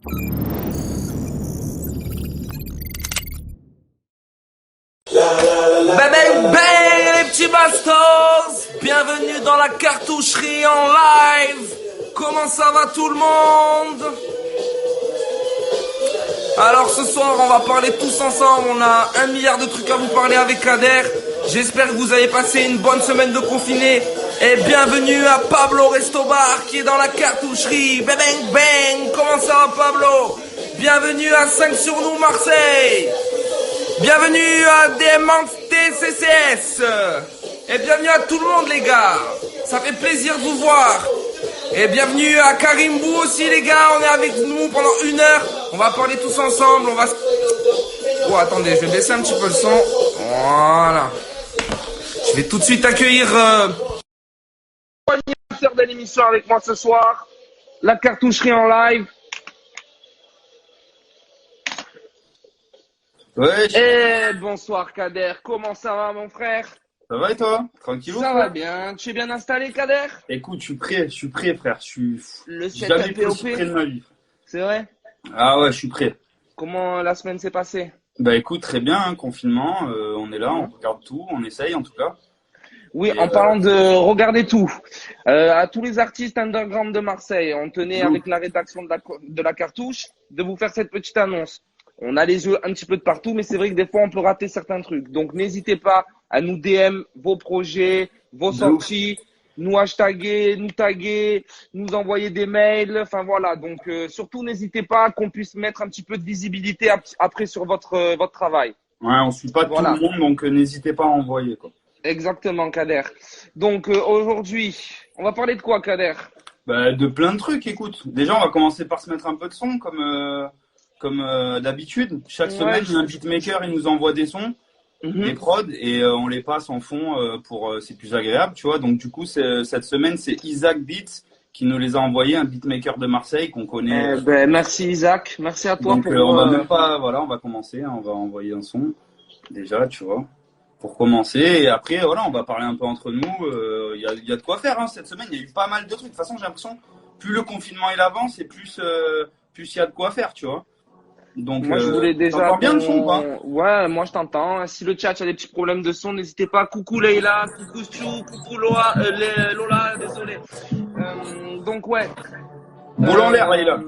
Bang bang bang les petits bastos. Bienvenue dans la cartoucherie en live. Comment ça va tout le monde? Alors ce soir on va parler tous ensemble. On a 1 milliard de trucs à vous parler avec Kader. J'espère que vous avez passé une bonne semaine de confiné. Et bienvenue à Pablo Restobar qui est dans la cartoucherie. Bang bang bang. Comment ça va Pablo? Bienvenue à 5 sur nous Marseille. Bienvenue à DMANT TCCS. Et bienvenue à tout le monde les gars. Ça fait plaisir de vous voir. Et bienvenue à Karim Bou aussi les gars. On est avec nous pendant 1 heure. On va parler tous ensemble. Oh attendez, je vais baisser un petit peu le son. Voilà. Je vais tout de suite accueillir l'animateur de l'émission avec moi ce soir. La cartoucherie en live. Ouais. Et bonsoir Kader, comment ça va mon frère? Ça va et toi? Tranquillou? Ça va bien, tu es bien installé Kader? Écoute, je suis prêt frère, Le suis jamais été aussi POP, près de ma vie. c'est vrai? Ah ouais, je suis prêt. Comment la semaine s'est passée? Bah écoute, très bien, hein, confinement, on est là, on regarde tout, on essaye en tout cas. Oui, Et en parlant de regarder tout, à tous les artistes underground de Marseille, on tenait avec la rédaction de la cartouche de vous faire cette petite annonce. On a les yeux un petit peu de partout, mais c'est vrai que des fois on peut rater certains trucs. Donc n'hésitez pas à nous DM vos projets, vos sorties, nous hashtaguer, nous taguer, nous envoyer des mails. Enfin voilà. Donc surtout n'hésitez pas qu'on puisse mettre un petit peu de visibilité après sur votre travail. Ouais, on suit pas tout le monde, donc n'hésitez pas à envoyer quoi. Exactement, Kader. Donc aujourd'hui, on va parler de quoi, Kader? Bah de plein de trucs. Écoute, déjà on va commencer par se mettre un peu de son comme d'habitude. Chaque semaine, un beatmaker il nous envoie des sons. Des prods et on les passe en fond pour c'est plus agréable, tu vois. Donc du coup, cette semaine, c'est Isaac Beats qui nous les a envoyés, un beatmaker de Marseille qu'on connaît. Merci Isaac, merci à toi. Donc on va même pas, voilà, on va commencer, hein, on va envoyer un son déjà, tu vois, pour commencer. Et après, voilà, on va parler un peu entre nous. Il y a de quoi faire hein, cette semaine. Il y a eu pas mal de trucs. De toute façon, j'ai l'impression plus le confinement il avance et plus il y a de quoi faire, tu vois. Donc, moi, je voulais déjà. T'entends bien le son, quoi? Ouais, moi, je t'entends. Si le chat a des petits problèmes de son, n'hésitez pas. Coucou Leïla, coucou Chou, coucou Lola, désolé. Donc, ouais. Boule en l'air, Leïla.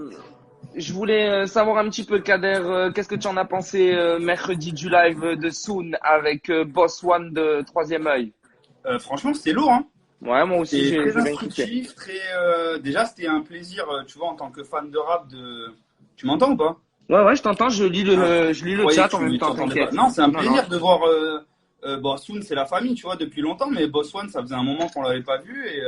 Je voulais savoir un petit peu, Kader, qu'est-ce que tu en as pensé mercredi du live de Soon avec Boss One de Troisième Œil? Franchement, c'était lourd, hein. Ouais, moi aussi, j'ai très bien instructif, déjà, c'était un plaisir, tu vois, en tant que fan de rap, Tu m'entends ou pas? Ouais, je t'entends, je lis le chat en même temps. Non, c'est un plaisir de voir. Soon, c'est la famille, tu vois, depuis longtemps, mais Boss One, ça faisait un moment qu'on l'avait pas vu et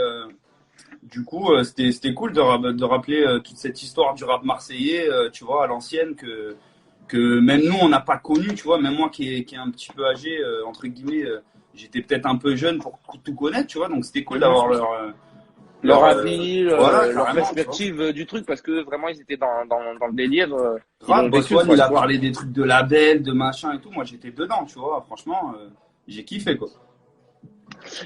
du coup, c'était cool de rappeler toute cette histoire du rap marseillais, tu vois, à l'ancienne que même nous on n'a pas connu, tu vois, même moi qui est un petit peu âgé entre guillemets, j'étais peut-être un peu jeune pour tout connaître, tu vois, donc c'était cool d'avoir leur avis, voilà, leur perspective du truc, parce que vraiment ils étaient dans le délire. Boss One, il a parlé des trucs de label, de machin et tout. Moi j'étais dedans, tu vois. Franchement, j'ai kiffé quoi.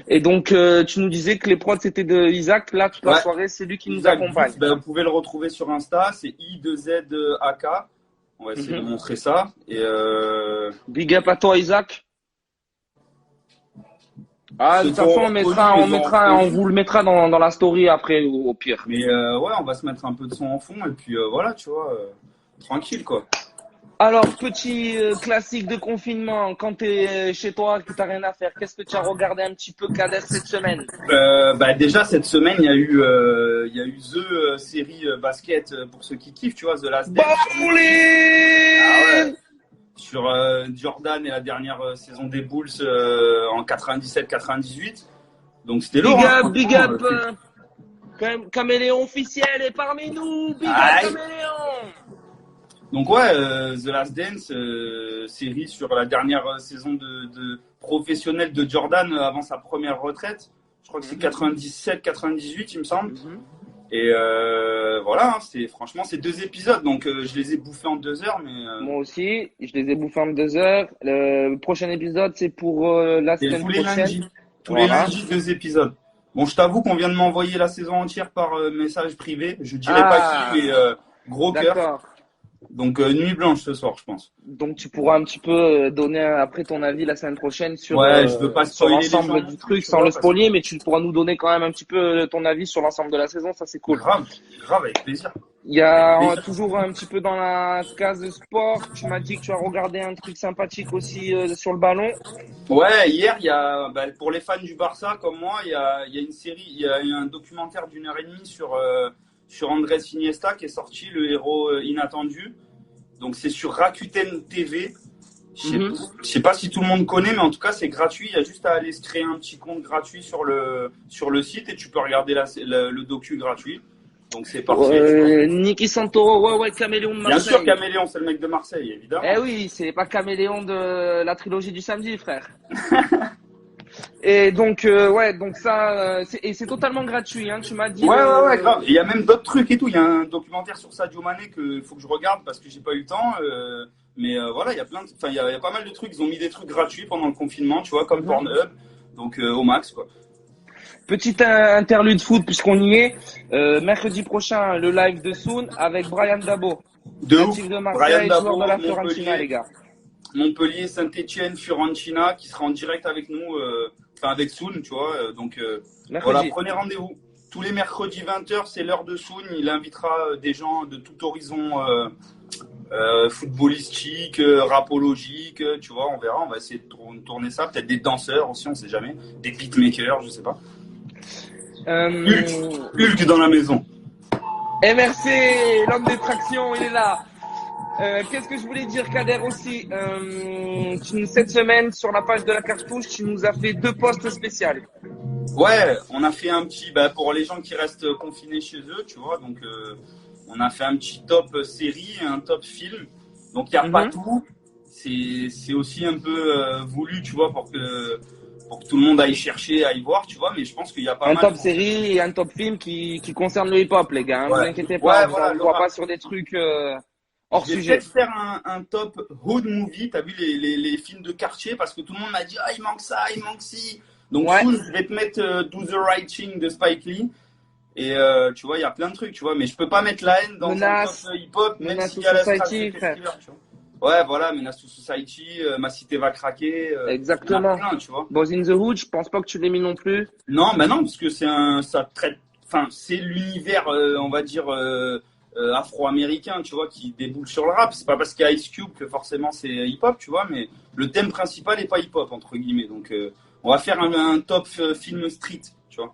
Et donc tu nous disais que les prods c'était de Isaac. Là toute la soirée, c'est lui qui nous accompagne. Vous pouvez le retrouver sur Insta, c'est I2ZAK. On va essayer de montrer ça. Et big up à toi Isaac. Ah, de toute façon, on vous le mettra dans la story après, au pire. Mais ouais, on va se mettre un peu de son en fond et puis voilà, tu vois, tranquille quoi. Alors, petit classique de confinement, quand t'es chez toi, que t'as rien à faire, qu'est-ce que tu as regardé un petit peu, Kader, cette semaine? Déjà cette semaine, il y a eu The série basket pour ceux qui kiffent, tu vois, The Last Dance. Ah ouais. Sur Jordan et la dernière saison des Bulls en 97-98. Donc c'était lourd. Big up. Caméléon officiel est parmi nous. Big up Caméléon. Donc ouais, The Last Dance, série sur la dernière saison de professionnelle de Jordan avant sa première retraite. Je crois que c'est 97-98, il me semble. Et voilà, franchement, c'est 2 épisodes, donc je les ai bouffés en 2 heures. Mais moi aussi, je les ai bouffés en 2 heures. Le prochain épisode, c'est pour la semaine prochaine. Tous les lundis, 2 épisodes. Bon, je t'avoue qu'on vient de m'envoyer la saison entière par message privé. Je dirais pas qui, mais gros cœur. Donc, nuit blanche ce soir, je pense. Donc tu pourras un petit peu donner après ton avis la semaine prochaine sur, Ouais, je veux pas sur spoiler les gens l'ensemble non du plus, truc tu sans vois, le parce que spoiler, mais tu pourras nous donner quand même un petit peu ton avis sur l'ensemble de la saison, ça c'est cool. grave, avec plaisir. Il y Avec a plaisir. toujours un petit peu dans la case sport, tu m'as dit que tu as regardé un truc sympathique aussi sur le ballon. Ouais, hier, il y a, pour les fans du Barça comme moi, il y a une série, il y a un documentaire d'1 heure et demie sur Andrés Iniesta qui est sorti, le héros inattendu. Donc c'est sur Rakuten TV. Je sais pas si tout le monde connaît, mais en tout cas c'est gratuit. Il y a juste à aller se créer un petit compte gratuit sur le site et tu peux regarder le docu gratuit. Donc c'est parfait. Niki Santoro, ouais, Caméléon de Bien Marseille. sûr, Caméléon, c'est le mec de Marseille, évidemment. Eh oui, c'est pas Caméléon de la trilogie du samedi, frère. Et donc, ouais, donc ça, c'est totalement gratuit, hein, tu m'as dit. Ouais, grave. Il y a même d'autres trucs et tout. Il y a un documentaire sur Sadio Mané que faut que je regarde parce que j'ai pas eu le temps. Mais voilà, il y a il y a pas mal de trucs. Ils ont mis des trucs gratuits pendant le confinement, tu vois, comme Pornhub. Donc au max, quoi. Petite interlude foot puisqu'on y est. Mercredi prochain, le live de Soun avec Brian Dabo. De ouf. De Marseille, Brian Dabo, joueur de la Fiorentina, les gars. Montpellier, Saint-Etienne, Fiorentina, qui sera en direct avec nous, avec Soun, tu vois. Donc voilà, prenez rendez-vous. Tous les mercredis 20h, c'est l'heure de Soun. Il invitera des gens de tout horizon footballistique, rapologique, tu vois. On verra, on va essayer de tourner ça. Peut-être des danseurs aussi, on sait jamais. Des beatmakers, je sais pas. Hulk dans la maison. MRC, l'homme des tractions, il est là. Qu'est-ce que je voulais dire, Kader, aussi cette semaine, sur la page de la Cartouche, tu nous as fait 2 posts spéciaux. Ouais, on a fait un petit, pour les gens qui restent confinés chez eux, tu vois, donc on a fait un petit top série, un top film. Donc il n'y a pas tout, c'est aussi un peu voulu, tu vois, pour que tout le monde aille chercher, aille voir, tu vois, mais je pense qu'il y a pas mal. Un top série et un top film qui concerne le hip-hop, les gars, hein, ouais. Ne vous inquiétez pas, voilà, on ne voit pas sur des trucs hors sujet. Je vais peut-être faire un top hood movie, t'as vu les films de quartier, parce que tout le monde m'a dit, il manque ça, il manque ci. Donc je vais te mettre Do the Right Thing de Spike Lee. Et tu vois, il y a plein de trucs, tu vois, mais je peux pas mettre la haine dans un top hip-hop, même s'il y a la Society, frère. Ouais, voilà, Menace to Society, Ma Cité va craquer. Exactement. Plein, tu vois. Boys in the Hood, je pense pas que tu l'aies mis non plus. Non, non, parce que ça traite, c'est l'univers, on va dire, afro-américain, tu vois, qui déboule sur le rap. C'est pas parce qu'il y a Ice Cube que forcément c'est hip-hop, tu vois, mais le thème principal est pas hip-hop, entre guillemets. Donc, on va faire un top film street, tu vois.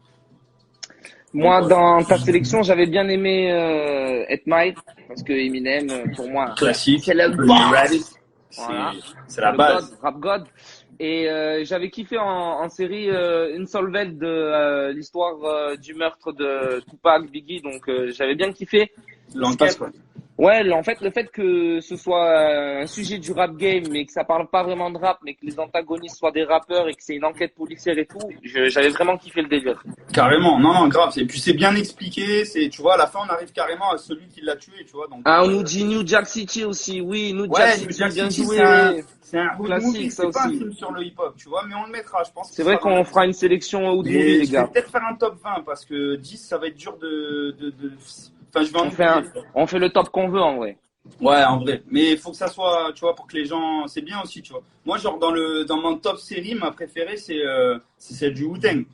Moi, dans ta sélection, j'avais bien aimé At Might, parce que Eminem, pour moi, classique, c'est le boss. Voilà. C'est la base. Rap God. Et j'avais kiffé en série Insolvent de l'histoire du meurtre de Tupac, Biggie, donc j'avais bien kiffé. L'enquête, quoi. Ouais, en fait, le fait que ce soit un sujet du rap game, mais que ça parle pas vraiment de rap, mais que les antagonistes soient des rappeurs et que c'est une enquête policière et tout, j'avais vraiment kiffé le délire. Carrément, non, grave. Et puis c'est bien expliqué. Tu vois, à la fin, on arrive carrément à celui qui l'a tué, tu vois. Donc, on nous dit New Jack City aussi, oui, New Jack City, bien joué. C'est un hood classique, movie, ça c'est pas un aussi. film sur le hip-hop, tu vois, mais on le mettra, je pense. C'est vrai qu'on fera une sélection hood movie, les gars. Je vais peut-être faire un top 20 parce que 10, ça va être dur Enfin, je vais on fait le top qu'on veut, en vrai. Ouais, en vrai. Mais il faut que ça soit, tu vois, pour que les gens. C'est bien aussi, tu vois. Moi, genre, dans mon top série, ma préférée, c'est celle du Wu-Tang.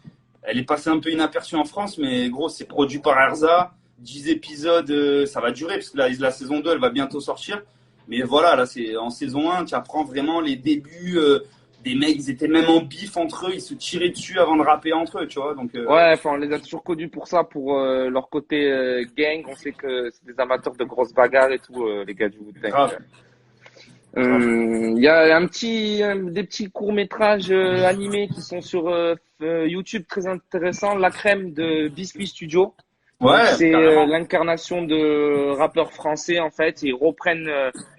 Elle est passée un peu inaperçue en France, mais gros, c'est produit par Erza. 10 épisodes, ça va durer, parce que la saison 2, elle va bientôt sortir. Mais voilà, là, c'est en saison 1, tu apprends vraiment les débuts des mecs, ils étaient même en bif entre eux, ils se tiraient dessus avant de rapper entre eux, tu vois. Donc, ouais, enfin, on les a toujours connus pour ça, pour leur côté gang. On sait que c'est des amateurs de grosses bagarres et tout, les gars du Wu-Tang. Il y a des petits courts-métrages animés qui sont sur YouTube très intéressants. La crème de Biscuit Studio. Ouais, c'est l'incarnation de rappeurs français en fait. Ils reprennent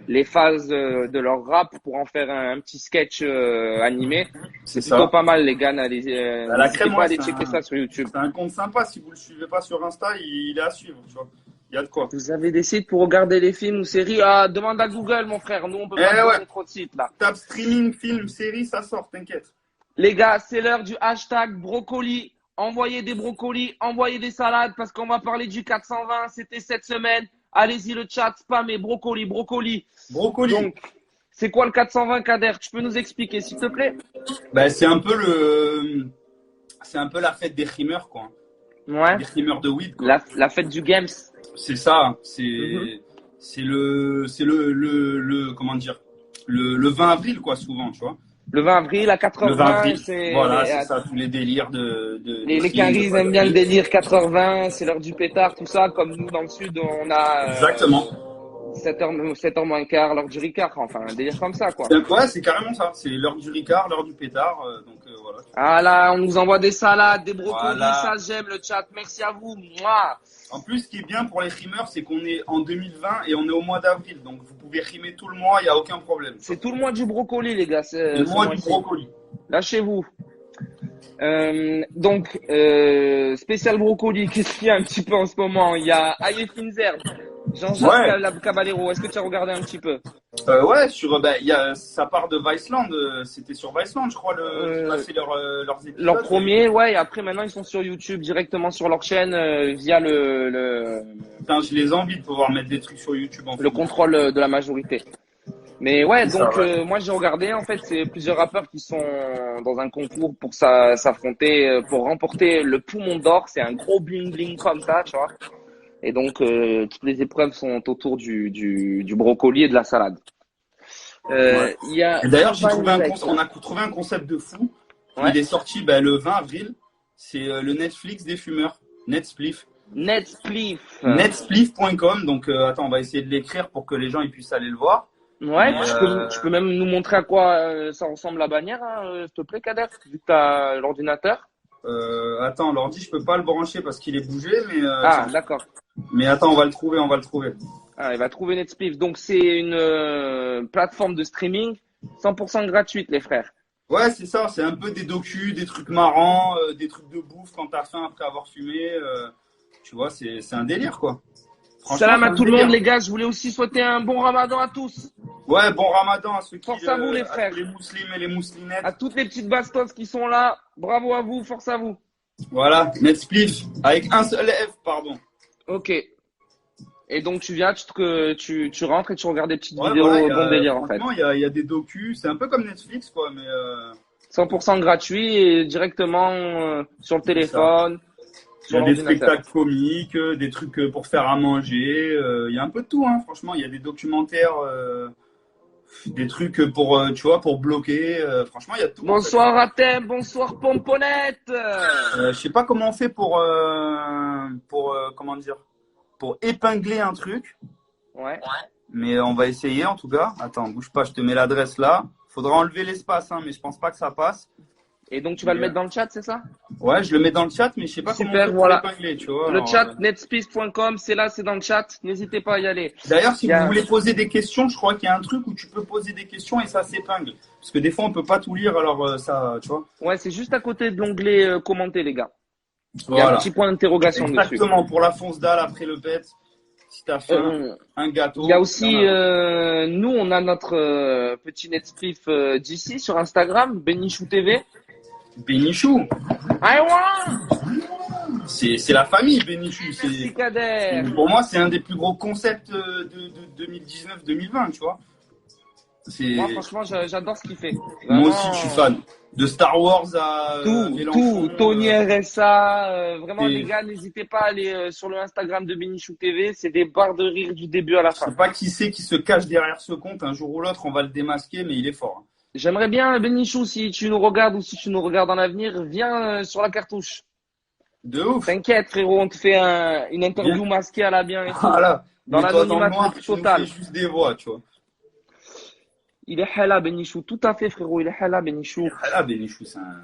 les phases de leur rap pour en faire un petit sketch animé. C'est plutôt pas mal les gars. La crème, pas aller checker ça sur YouTube. C'est un compte sympa. Si vous le suivez pas sur Insta, il est à suivre. Tu vois. Il y a de quoi. Vous avez des sites pour regarder les films ou séries? Ah, demande à Google mon frère. Nous on peut pas donner trop de sites là. Tape streaming, film, série, ça sort. T'inquiète. Les gars, c'est l'heure du hashtag brocoli. Envoyez des brocolis, envoyez des salades parce qu'on va parler du 420. C'était cette semaine Allez-y le chat, spam et brocoli. Brocoli. Donc, c'est quoi le 420 Kader? Tu peux nous expliquer s'il te plaît? Bah, c'est un peu la fête des rimeurs, quoi. Ouais. Des rimeurs de weed, quoi. La fête du games. C'est ça. C'est comment dire, le 20 avril, quoi, souvent, tu vois. Le 20 avril à 4h20. Le 20 avril. C'est Voilà, c'est ça, tous les délires les caries aiment bien le délire 4h20, c'est l'heure du pétard, tout ça. Comme nous dans le sud, on a Exactement. 7h moins quart, l'heure du Ricard. Enfin, un délire comme ça, quoi. Ouais, c'est carrément ça. C'est l'heure du Ricard, l'heure du pétard. Donc voilà. Ah là, on nous envoie des salades, des brocolis, Voilà. ça j'aime le chat. Merci à vous. Moi. En plus, ce qui est bien pour les rimeurs, c'est qu'on est en 2020 et on est au mois d'avril. Donc vous pouvez rimer tout le mois, il n'y a aucun problème. C'est tout le mois du brocoli, les gars. Le mois du brocoli. Lâchez-vous. Donc, spécial brocoli, qu'est-ce qu'il y a un petit peu en ce moment? Il y a Aye Finzer, Jean-Jacques Caballero. Est-ce que tu as regardé un petit peu? Ouais, ça part de Viceland. C'était sur Viceland, je crois, qui passaient leurs épisodes. Leur premier, ouais. Et après, maintenant, ils sont sur YouTube, directement sur leur chaîne, via Putain, j'ai les envies de pouvoir mettre des trucs sur YouTube. Le contrôle de la majorité. Mais ouais, C'est donc ça, ouais. moi j'ai regardé, en fait, c'est plusieurs rappeurs qui sont dans un concours pour s'affronter, pour remporter le poumon d'or. C'est un gros bling bling comme ça, tu vois. Et donc toutes les épreuves sont autour du brocoli et de la salade. Ouais. Il y a Et d'ailleurs, on a trouvé un concept de fou. Ouais. Il est sorti le 20 avril. C'est le Netflix des fumeurs. Netspliff. Netspliff.com. Donc attends, on va essayer de l'écrire pour que les gens ils puissent aller le voir. Ouais, Mais, tu peux même nous montrer à quoi ça ressemble la bannière, hein, s'il te plaît, Kader, vu que t'as l'ordinateur. Attends, l'ordi, je peux pas le brancher parce qu'il est bougé, mais D'accord. Mais attends, on va le trouver. Ah, il va trouver Netspliff. Donc c'est une plateforme de streaming 100% gratuite, les frères. Ouais, c'est ça. C'est un peu des docus, des trucs marrants, des trucs de bouffe quand t'as faim après avoir fumé. Tu vois, c'est un délire, quoi. Salam à tout le monde, les gars. Je voulais aussi souhaiter un bon ramadan à tous. Ouais, bon ramadan à ceux qui... Force à vous, les frères. Les musulmans et les mouslinettes. À toutes les petites bastos qui sont là. Bravo à vous, force à vous. Voilà, Netspliff, avec un seul F, pardon. Ok. Et donc tu viens, tu rentres et tu regardes des petites Ouais, vidéos, voilà, bon délire en fait. Franchement, il y a des docus. C'est un peu comme Netflix, quoi, mais... 100% gratuit et directement sur le téléphone. Il y a des spectacles comiques, des trucs pour faire à manger. Il y a un peu de tout, hein. Franchement, il y a des documentaires, des trucs pour, tu vois, pour bloquer. Franchement, il y a tout. Bonsoir Athème, bonsoir Pomponette. Je sais pas comment on fait pour comment dire, pour épingler un truc. Ouais. Mais on va essayer en tout cas. Attends, bouge pas, je te mets l'adresse là. Faudra enlever l'espace, hein, mais je pense pas que ça passe. Et donc tu vas le mettre dans le chat, c'est ça? Ouais, je le mets dans le chat, mais je sais pas comment on fait pour l'épingler, tu vois. Le chat, netspace.com, c'est là, c'est dans le chat. N'hésitez pas à y aller. D'ailleurs, si vous voulez poser des questions, je crois qu'il y a un truc où tu peux poser des questions et ça s'épingle. Parce que des fois, on peut pas tout lire, alors ça, tu vois. Ouais, c'est juste à côté de l'onglet commenter, les gars. Il y Voilà. a un petit point d'interrogation dessus. Exactement, pour la fonce dalle après le pet. Si t'as faim, un gâteau. Il y a aussi, nous, on a notre petit Netspliff d'ici sur Instagram, Benichou TV. Benichou. I want. C'est la famille Benichou. Merci Kader. Pour moi, c'est un des plus gros concepts de 2019-2020, tu vois. Moi, franchement, j'adore ce qu'il fait. Vraiment... Moi aussi, je suis fan. De Star Wars à tout, Tony RSA, vraiment les gars, n'hésitez pas à aller sur le Instagram de Benichou TV, c'est des barres de rire du début à la fin. Je sais pas qui c'est qui se cache derrière ce compte, un jour ou l'autre on va le démasquer, mais il est fort. J'aimerais bien, Benichou, si tu nous regardes ou si tu nous regardes en avenir, viens sur la cartouche. De ouf. T'inquiète frérot, on te fait une interview masquée à la bien et tout. Voilà. Dans l'anonymat total. Tu nous fais juste des voix, tu vois. Il est hala Benichou, tout à fait frérot, il est hala Benichou. Hala Benichou, c'est un...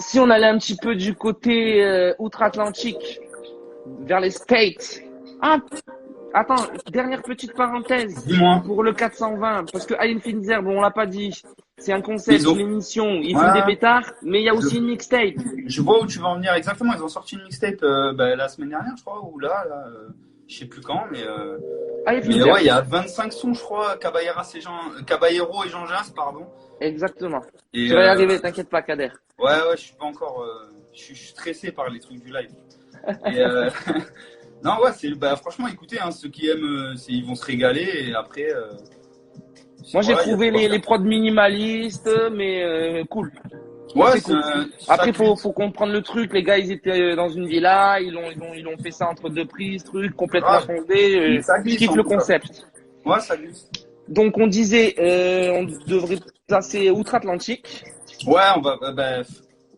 Si on allait un petit peu du côté outre-Atlantique, vers les States. Ah, attends, dernière petite parenthèse. Dis-moi. Pour le 420, parce que Ayn Finzer, bon on l'a pas dit, c'est un concept, une émission, ils font des pétards, mais il y a aussi une mixtape. Je vois où tu vas en venir exactement, ils ont sorti une mixtape la semaine dernière je crois, ou là je sais plus quand, mais ouais, il y a 25 sons, je crois, Caballero et Jean Jas, pardon. Exactement. Et, tu vas y arriver, t'inquiète pas, Kader. Ouais, je suis pas encore, je suis stressé par les trucs du live. Et, Non, ouais, franchement, écoutez, hein, ceux qui aiment, ils vont se régaler et après. Moi, j'ai voilà, trouvé les prods minimalistes, mais cool. Ouais, C'est cool. Après, faut comprendre le truc. Les gars, ils étaient dans une villa, ils ont fait ça entre deux prises, truc complètement fondé. Je kiffe le concept. Ouais, ça glisse. Donc, on disait, on devrait passer outre-Atlantique. Ouais, on va.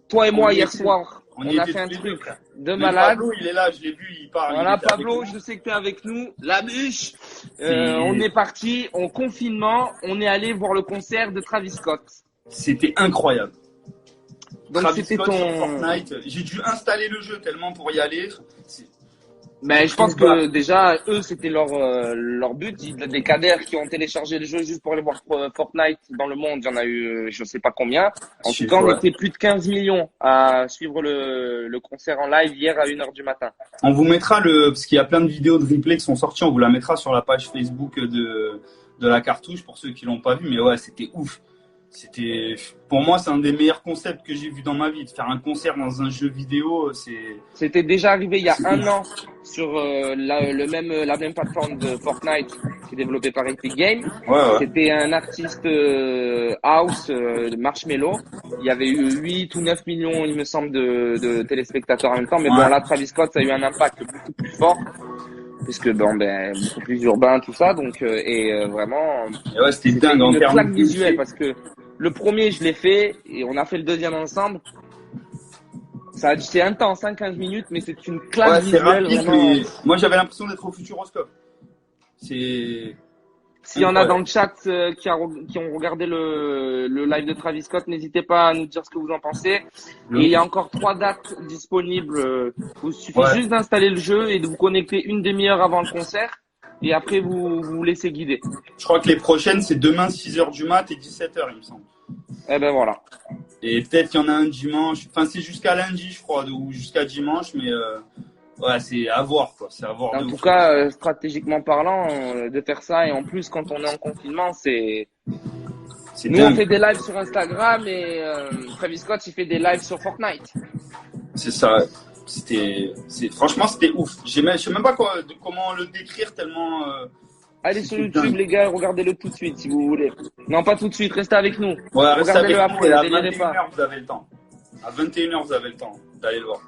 Toi et moi, hier soir, on a fait un truc de malade. Pablo, il est là, je l'ai vu, il parle. Voilà, Pablo, je sais que t'es avec nous. La bûche. On est parti en confinement. On est allé voir le concert de Travis Scott. C'était incroyable. Donc Travis c'était Scott sur ton. Fortnite. J'ai dû installer le jeu tellement pour y aller. Mais je pense que déjà eux c'était leur but. Des cadres qui ont téléchargé le jeu juste pour aller voir Fortnite dans le monde, il y en a eu je sais pas combien. En tout cas, on était plus de 15 millions à suivre le concert en live hier à 1h du matin. On vous mettra parce qu'il y a plein de vidéos de replay qui sont sorties, on vous la mettra sur la page Facebook de la cartouche pour ceux qui l'ont pas vu. Mais ouais, c'était ouf. Pour moi, c'est un des meilleurs concepts que j'ai vu dans ma vie. De faire un concert dans un jeu vidéo, C'était déjà arrivé il y a un an sur la même plateforme de Fortnite qui est développée par Epic Games. Ouais. C'était un artiste house, Marshmello. Il y avait eu 8 ou 9 millions, il me semble, de téléspectateurs en même temps. Mais bon, là, Travis Scott, ça a eu un impact beaucoup plus fort. Puisque beaucoup plus urbain, tout ça. Donc, vraiment. Et ouais, c'était dingue en termes claque visuelle parce que le premier, je l'ai fait et on a fait le deuxième ensemble. C'est intense, 15 minutes, mais c'est une claque visuelle. Rapide, vraiment. mais moi, j'avais l'impression d'être au Futuroscope. S'il y en a dans le chat qui ont regardé le live de Travis Scott, n'hésitez pas à nous dire ce que vous en pensez. Et il y a encore 3 dates disponibles. Il suffit juste d'installer le jeu et de vous connecter une demi-heure avant le concert. Et après, vous laissez guider. Je crois que les prochaines, c'est demain 6h du mat et 17h, il me semble. Eh ben voilà. Et peut-être qu'il y en a un dimanche. Enfin, c'est jusqu'à lundi, je crois, ou jusqu'à dimanche, mais ouais, c'est à voir, quoi. C'est à voir. En tout cas, stratégiquement parlant, de faire ça, et en plus, quand on est en confinement, nous, dingue. on fait des lives sur Instagram et Travis Scott, il fait des lives sur Fortnite. C'est ça. Franchement, c'était ouf. Je sais même pas comment le décrire tellement. Allez sur YouTube, dingue. Les gars, regardez-le tout de suite si vous voulez. Non, pas tout de suite, restez avec nous. Ouais, regardez-le après, à délirez 21h, pas. vous avez le temps. À 21h, vous avez le temps d'aller le voir.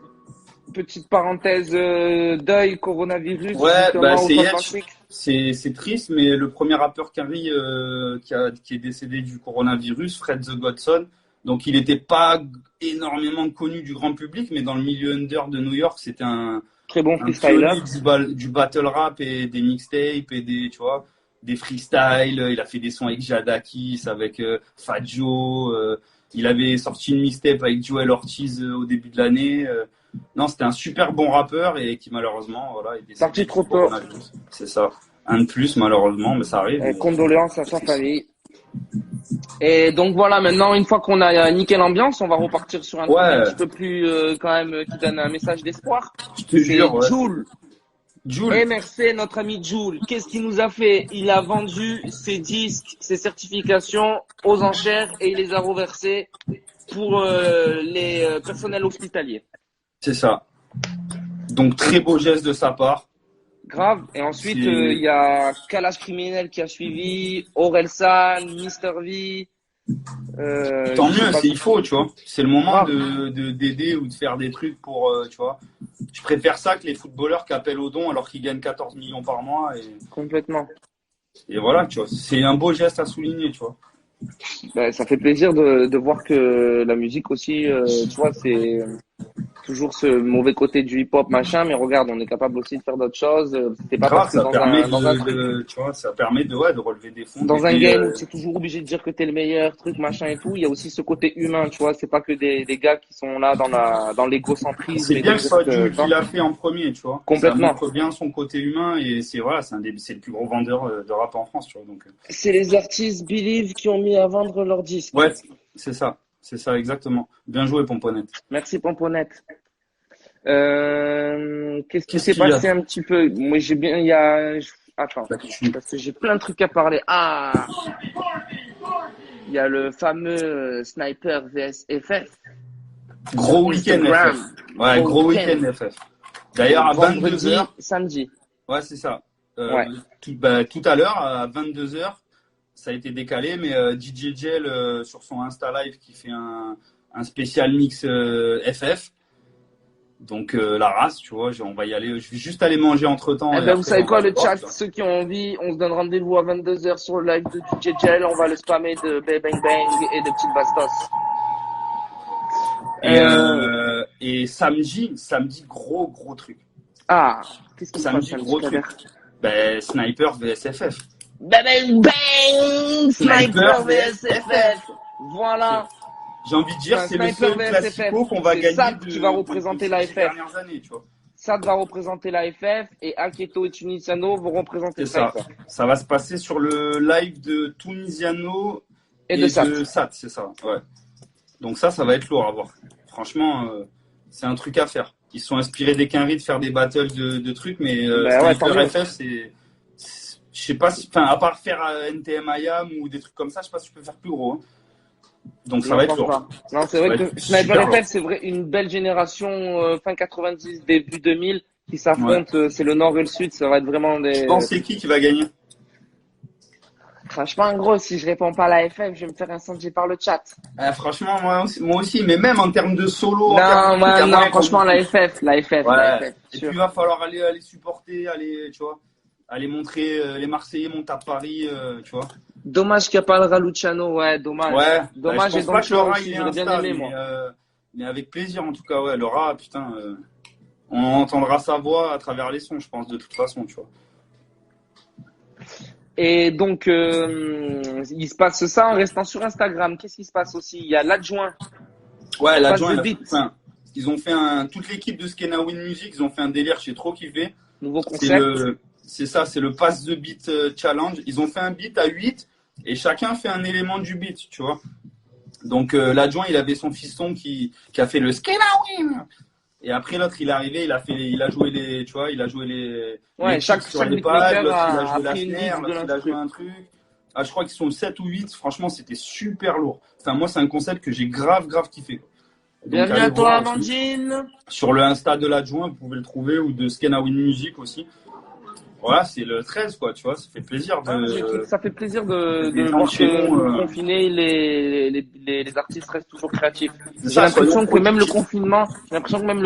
Petite parenthèse, deuil, coronavirus. Ouais, c'est triste, mais le premier rappeur Carrie qui est décédé du coronavirus, Fred the Godson, donc il n'était pas énormément connu du grand public, mais dans le milieu under de New York, c'était un très bon freestyler du battle rap et des mixtapes et des freestyles. Il a fait des sons avec Jadakis, avec Fat Joe. Il avait sorti une mixtape avec Joel Ortiz au début de l'année. Non, c'était un super bon rappeur et qui malheureusement, voilà, est décédé. Parti trop tôt. C'est ça. Un de plus malheureusement, mais ça arrive. Condoléances à sa famille. Et donc voilà, maintenant, une fois qu'on a niqué l'ambiance, on va repartir sur un truc un petit peu plus, quand même, qui donne un message d'espoir. Je te jure, Jules. Et merci, notre ami Jules. Qu'est-ce qu'il nous a fait? Il a vendu ses disques, ses certifications aux enchères et il les a reversés pour les personnels hospitaliers. C'est ça. Donc, très beau geste de sa part. Grave. Et ensuite, il y a Kalash Criminel qui a suivi, Orelsan, Mister V. Tant mieux, il faut, tu vois. C'est le moment d'aider ou de faire des trucs pour, tu vois. Je préfère ça que les footballeurs qui appellent au don alors qu'ils gagnent 14 millions par mois. Complètement. Et voilà, tu vois. C'est un beau geste à souligner, tu vois. Ça fait plaisir de voir que la musique aussi, tu vois, c'est toujours ce mauvais côté du hip-hop, machin, mais regarde, on est capable aussi de faire d'autres choses. C'est pas parce que tu vois, ça permet de relever des fonds. Dans un game où c'est toujours obligé de dire que t'es le meilleur, truc, machin et tout, il y a aussi ce côté humain, tu vois, c'est pas que des gars qui sont là dans l'égocentrisme. C'est bien que ce soit Jules qui l'a fait en premier, tu vois. Complètement. Ça montre bien son côté humain et c'est le plus gros vendeur de rap en France, tu vois. Donc. C'est les artistes Believe qui ont mis à vendre leurs disques. Ouais, c'est ça. C'est ça, exactement. Bien joué, Pomponette. Merci, Pomponette. Qu'est-ce qui s'est passé un petit peu? Moi, attends, parce que j'ai plein de trucs à parler. Ah! Il y a le fameux Sniper vs FF. Gros week-end FF. Ouais, gros week-end FF. D'ailleurs, à vendredi, 22h, samedi. ouais, c'est ça. Ouais. Tout à l'heure, à 22h, ça a été décalé, mais DJ Gel sur son Insta Live qui fait un spécial mix FF. Donc la race, tu vois, on va y aller. Je vais juste aller manger entre temps. Eh ben, vous savez quoi, le chat, ceux qui ont envie, on se donne rendez-vous à 22h sur le live de DJ Gel. On va le spammer de Bang Bang et de petites bastos. Et samedi, gros truc. Ah, qu'est-ce qu'il Samedi, gros truc. Ben, Sniper VSFF. Bang Bang, Sniper VSFF. Voilà. J'ai envie de dire, c'est le seul classico qu'on va gagner. Sad qui va représenter la FF. Dernières années, tu vois. Sad va représenter la FF et Aketo et Tunisiano vont représenter ça. Ça va se passer sur le live de Tunisiano et de Sad, c'est ça. Ouais. Donc ça va être lourd à voir. Franchement, c'est un truc à faire. Ils sont inspirés des Quinry de faire des battles de trucs, mais Sniper FF, c'est, je sais pas, à part faire NTM IAM ou des trucs comme ça, je sais pas si je peux faire plus gros. Hein. Donc ça va être lourd. Non, c'est vrai que Sniper FF, c'est vrai, une belle génération fin 90, début 2000 qui s'affrontent. Ouais. C'est le nord et le sud, ça va être vraiment des. Je pense c'est qui va gagner? Franchement, en gros, si je réponds pas à la FF, je vais me faire incendier par le chat. Franchement, moi aussi, mais même en termes de solo. Non, franchement, la FF. Ouais. Et puis il va falloir aller supporter, tu vois, aller montrer les Marseillais montent à Paris, tu vois. Dommage qu'il n'y a pas le Raluciano, ouais, dommage. Ouais, dommage. Je pense pas que le Rat, il est j'aurais bien aimé, moi. Mais avec plaisir, en tout cas, ouais, le Rat, putain, on entendra sa voix à travers les sons, je pense, de toute façon, tu vois. Et donc, il se passe ça en restant sur Instagram. Qu'est-ce qui se passe aussi? Il y a l'adjoint. Ouais, l'adjoint, ils ont fait toute l'équipe de Skena Win Music, ils ont fait un délire, j'ai trop kiffé. Nouveau concept. C'est ça, c'est le Pass the Beat Challenge. Ils ont fait un beat à 8 et chacun fait un élément du beat, tu vois. Donc l'adjoint, il avait son fiston qui a fait le Skena Win. Et après l'autre, il est arrivé, il a joué les, tu vois, il a joué les. Ouais, chaque pads, l'autre, il a joué la snare, l'autre, il a joué un truc. Ah, je crois qu'ils sont 7 ou 8. Franchement, c'était super lourd. Enfin, moi, c'est un concept que j'ai grave kiffé. Donc, bienvenue à toi, Amandine. Sur le Insta de l'adjoint, vous pouvez le trouver, ou de Skena Win Music aussi. Voilà, c'est le 13, quoi, tu vois, ça fait plaisir ça fait plaisir de voir que confiné, les artistes restent toujours créatifs. J'ai l'impression que même le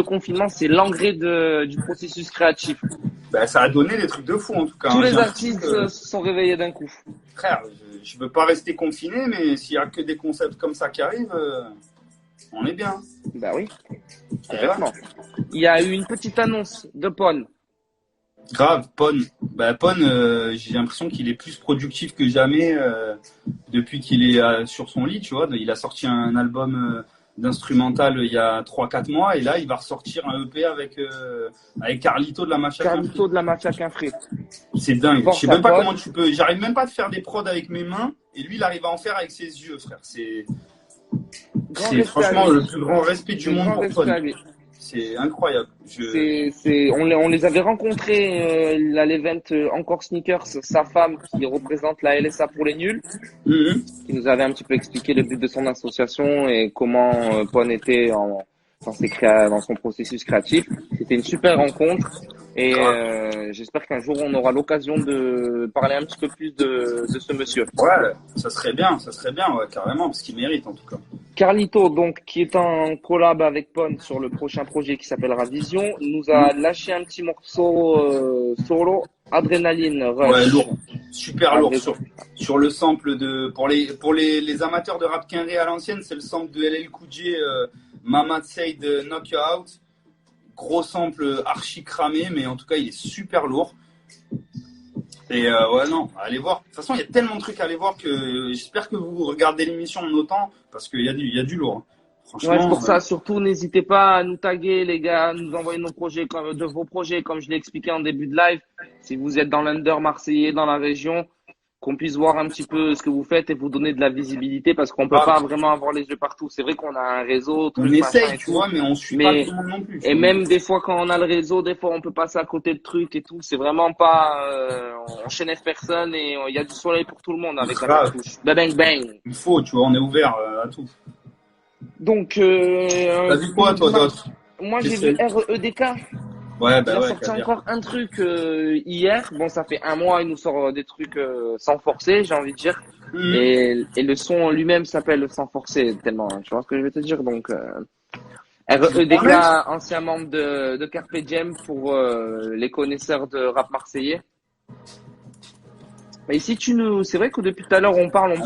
confinement, c'est l'engrais du processus créatif. Ben, ça a donné des trucs de fou, en tout cas. Tous les artistes se sont réveillés d'un coup. Frère, je veux pas rester confiné, mais s'il y a que des concepts comme ça qui arrivent, on est bien. Bah oui. Complètement. Il y a eu une petite annonce de Pon. Grave, Pon. Pon, j'ai l'impression qu'il est plus productif que jamais depuis qu'il est sur son lit, tu vois. Il a sorti un album d'instrumental il y a 3-4 mois et là, il va ressortir un EP avec Carlito de la Mafia Quinfree. Carlito de la Mafia Quinfree. C'est dingue. Je sais même pas comment tu peux. J'arrive même pas à faire des prods avec mes mains et lui, il arrive à en faire avec ses yeux, frère. C'est franchement le plus grand respect du monde pour Pon. C'est incroyable. On les avait rencontrés à l'event Encore Sneakers, sa femme qui représente la LSA pour les nuls, qui nous avait un petit peu expliqué le but de son association et comment Pon était dans son processus créatif. C'était une super rencontre et j'espère qu'un jour on aura l'occasion de parler un petit peu plus de ce monsieur. Ouais, ça serait bien, ouais, carrément, parce qu'il mérite en tout cas. Carlito, donc, qui est en collab avec Pon sur le prochain projet qui s'appellera Vision, nous a lâché un petit morceau solo, Adrénaline Rush. Ouais, lourd, super lourd. Sur le sample pour les amateurs de rap Quinry à l'ancienne, c'est le sample de LL Cool J, Mama Say de Knock You Out. Gros sample archi cramé, mais en tout cas, il est super lourd. Et ouais, non, allez voir. De toute façon, il y a tellement de trucs à aller voir que j'espère que vous regardez l'émission en autant parce qu'il y a du lourd. Franchement. Ouais, c'est pour ça, surtout, n'hésitez pas à nous taguer, les gars, à nous envoyer vos projets, comme je l'ai expliqué en début de live. Si vous êtes dans l'under marseillais, dans la région, qu'on puisse voir un petit peu ce que vous faites et vous donner de la visibilité parce qu'on peut pas vraiment avoir les yeux partout. C'est vrai qu'on a un réseau. On essaye, tu vois, mais on suit pas tout le monde non plus. Et même des fois, quand on a le réseau, des fois, on peut passer à côté de trucs et tout. C'est vraiment pas, on chaîne personne et il y a du soleil pour tout le monde avec la cartouche. Bang, bang. Il faut, tu vois, on est ouvert à tout. Donc, t'as vu quoi, toi, d'autre? Moi, j'ai vu REDK. Ouais, Il bah a ouais, sorti Kader. encore un truc hier. Bon, ça fait un mois, il nous sort des trucs sans forcer, j'ai envie de dire. Mhm. Et le son lui-même s'appelle sans forcer, tellement. Tu vois ce que je veux te dire? Donc, Tu veux qu'on REDK, laisse? ancien membre de Carpe Diem pour les connaisseurs de rap marseillais. Mais si tu nous, c'est vrai que depuis tout à l'heure mais on On n'écoute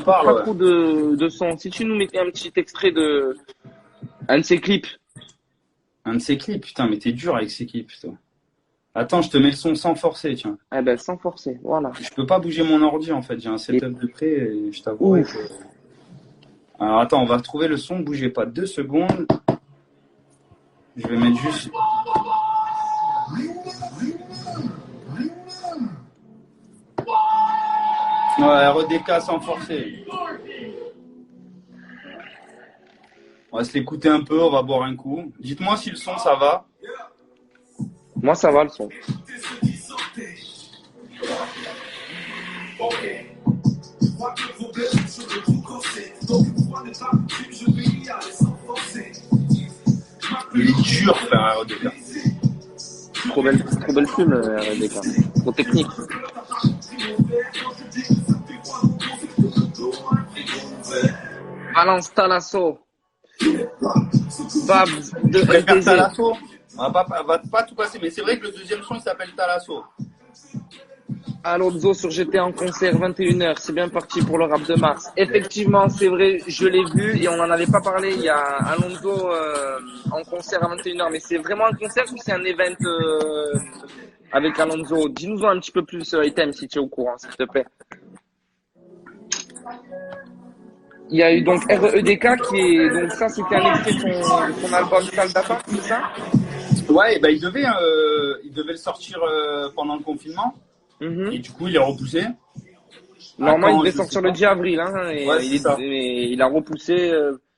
pas parle, ouais. trop de son. Si tu nous mettais un petit extrait de un de ses clips. Un de ces clips, putain, mais t'es dur avec ces clips, toi. Attends, je te mets le son sans forcer, tiens. Eh ben, sans forcer, voilà. Je peux pas bouger mon ordi, en fait. J'ai un Et setup de près et je t'avouerai ouf, que... Alors, attends, on va retrouver le son. Bougez pas 2 secondes. Je vais mettre juste... Ouais, REDK sans forcer. On va se l'écouter un peu, on va boire un coup. Dites-moi si le son, ça va. moi ça va le son. Il est dur, faire REDK. Trop belle plume, RDK. Trop technique. Balance Talasso. Babs de Je préfère LTZ. Talasso. On va pas tout passer, mais c'est vrai que le deuxième son, il s'appelle Talasso. Alonso sur GTA en concert 21h, c'est bien parti pour le rap de mars. Effectivement, c'est vrai, je l'ai vu et on n'en avait pas parlé. Il y a Alonso en concert à 21h, mais c'est vraiment un concert ou c'est un event avec Alonso? Dis-nous un petit peu plus, Item, si tu es au courant, s'il te plaît. Il y a eu donc REDK qui est, donc ça c'était un extrait de son album Salle d'attente, c'est ça? Ouais, bah, il devait le sortir pendant le confinement. Et du coup, il est repoussé. Normalement, il Attends, devait je sais sortir le pas. 10 avril, hein, et Ouais, c'est ça. il a repoussé.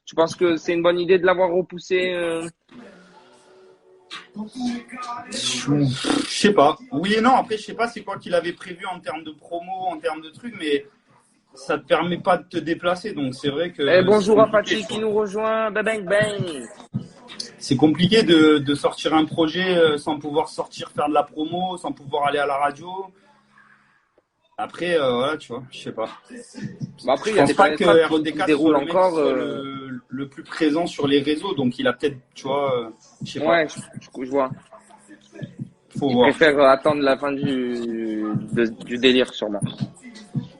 Tu penses que c'est une bonne idée de l'avoir repoussé Je sais pas. Oui et non. Après, je sais pas c'est quoi qu'il avait prévu en termes de promo, en termes de trucs, mais ça te permet pas de te déplacer. Donc, c'est vrai que bonjour c'est à compliqué, Fatih tu qui vois. nous rejoint. Bang, bang, bang. C'est compliqué de sortir un projet sans pouvoir sortir faire de la promo, sans pouvoir aller à la radio. Après, voilà, tu vois, je sais pas. Bon, après, Je il y a pense des pas planètes que rap qui REDK se ce soit déroulent le mec qui encore. soit le plus présent sur les réseaux, donc il a peut-être, tu vois, je sais pas. Ouais, je vois. Faut Il voir. préfère attendre la fin du délire, sûrement.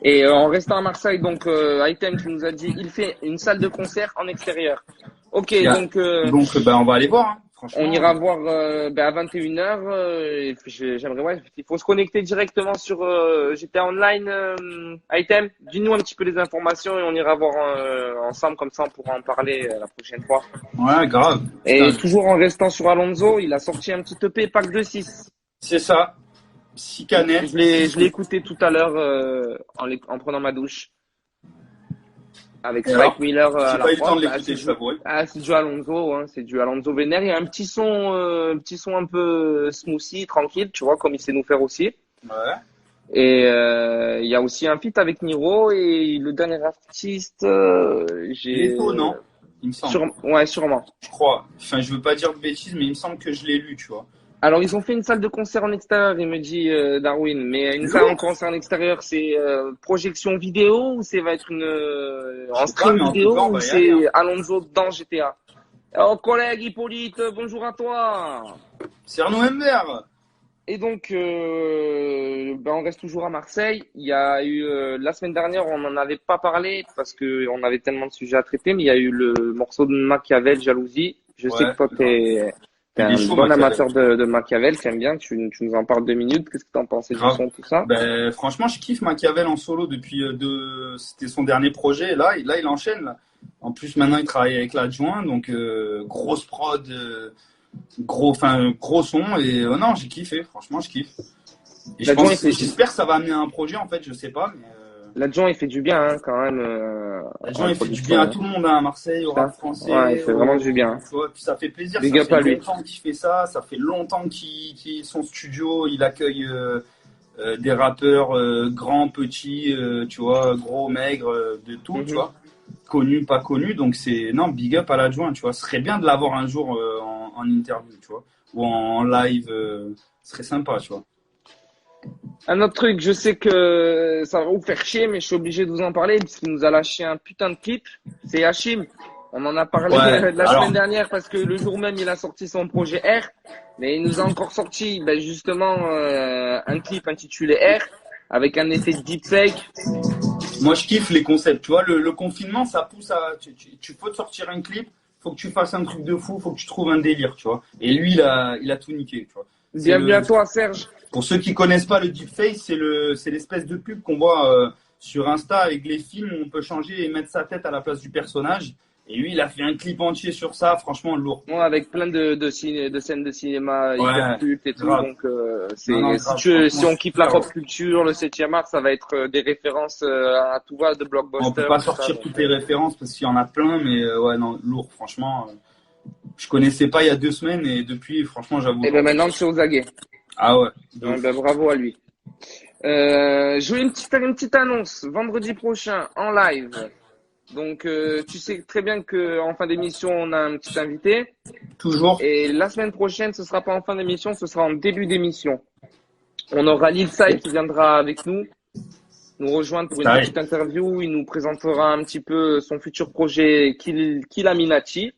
Et en restant à Marseille, donc, Item qui nous a dit, il fait une salle de concert en extérieur. Ok, Yeah. donc... Donc, ben, on va aller voir, hein. on Franchement. ira voir à 21h. J'aimerais, ouais, il faut se connecter directement sur GTA Online. Item, dis-nous un petit peu les informations et on ira voir ensemble, comme ça on pourra en parler la prochaine fois. Ouais, grave. Et Putain, toujours en restant sur Alonso, il a sorti un petit EP pack de 6. c'est ça. 6 canettes. Je l'ai écouté tout à l'heure en prenant ma douche. Avec Et Spike alors, Miller à j'ai la pas eu le temps prod, de l'écouter, je t'avoue. c'est du Alonso, hein, c'est du Alonso Vénère. Il y a un petit son un peu smoothie, tranquille, tu vois, comme il sait nous faire aussi. Ouais. Et il y a aussi un feat avec Niro et le dernier artiste, Leto, non? Il me semble. Ouais, sûrement. Je crois. Enfin, je veux pas dire de bêtises, mais il me semble que je l'ai lu, tu vois. Alors, ils ont fait une salle de concert en extérieur, il me dit Darwin. Mais une salle de concert en extérieur, c'est projection vidéo ou c'est va être en Je sais pas, stream mais en tout vidéo cas, on ou va y aller, hein. c'est Alonso dans GTA? Alors, collègue Hippolyte, bonjour à toi. Cerno Ember. Et donc, on reste toujours à Marseille. Il y a eu la semaine dernière, on n'en avait pas parlé parce que on avait tellement de sujets à traiter, mais il y a eu le morceau de Machiavel, Jalousie. Je sais Ouais. que toi, t'es Il est un chaud, bon Machiavel. amateur de Machiavel, t'aimes bien. Tu nous en parles 2 minutes. Qu'est-ce que t'en pensais du Grave. son, tout ça? Ben, franchement, je kiffe Machiavel en solo depuis c'était son dernier projet. Et là, il enchaîne, là. En plus, maintenant, il travaille avec l'adjoint, donc grosse prod, gros son. Et non, j'ai kiffé, franchement, je kiffe. Et L'adjoint, j'espère que ça va amener un projet, en fait, je sais pas. Mais, l'adjoint, il fait du bien, hein, quand même. l'adjoint, en il fait du production, bien à hein. tout le monde, hein, à Marseille, au Putain. rap français. Ouais, il fait vraiment du bien. Tu vois, puis ça fait plaisir. Big Ça up fait à lui. longtemps qu'il fait ça. Ça fait longtemps son studio, il accueille des rappeurs grands, petits, tu vois, gros, maigres, de tout, tu vois. Connus, pas connus. Donc, non, big up à l'adjoint, tu vois. Ce serait bien de l'avoir un jour en interview, tu vois. ou en live, ce serait sympa, tu vois. Un autre truc, je sais que ça va vous faire chier, mais je suis obligé de vous en parler parce qu'il nous a lâché un putain de clip. C'est Hachim. On en a parlé Ouais, la alors, semaine dernière parce que le jour même, il a sorti son projet R. Mais il nous a encore sorti, justement, un clip intitulé R avec un effet de deepfake. moi, je kiffe les concepts. Tu vois, le confinement, ça pousse à. Tu peux te sortir un clip, faut que tu fasses un truc de fou, faut que tu trouves un délire, tu vois. Et lui, il a tout niqué, tu vois. Bienvenue à toi, Serge. Pour ceux qui connaissent pas le deepfake, c'est l'espèce de pub qu'on voit sur Insta avec les films où on peut changer et mettre sa tête à la place du personnage. Et lui, il a fait un clip entier sur ça, franchement lourd. Moi, avec plein de scènes de cinéma hyper cultes et tout. grave. Donc, si on kiffe la pop culture, le 7e art, ça va être des références à tout va de blockbuster. On peut pas sortir toutes les références parce qu'il y en a plein, mais ouais, non, lourd, franchement. Je connaissais pas il y a 2 semaines et depuis, franchement, j'avoue. Et maintenant, je suis aux aguets. Ah ouais. Bravo à lui. Je voulais une petite annonce. Vendredi prochain, en live. Donc, tu sais très bien qu'en fin d'émission, on a un petit invité. Toujours. Et la semaine prochaine, ce sera pas en fin d'émission, ce sera en début d'émission. On aura Lil Sai qui viendra avec nous rejoindre pour une petite interview. Il nous présentera un petit peu son futur projet Killaminati.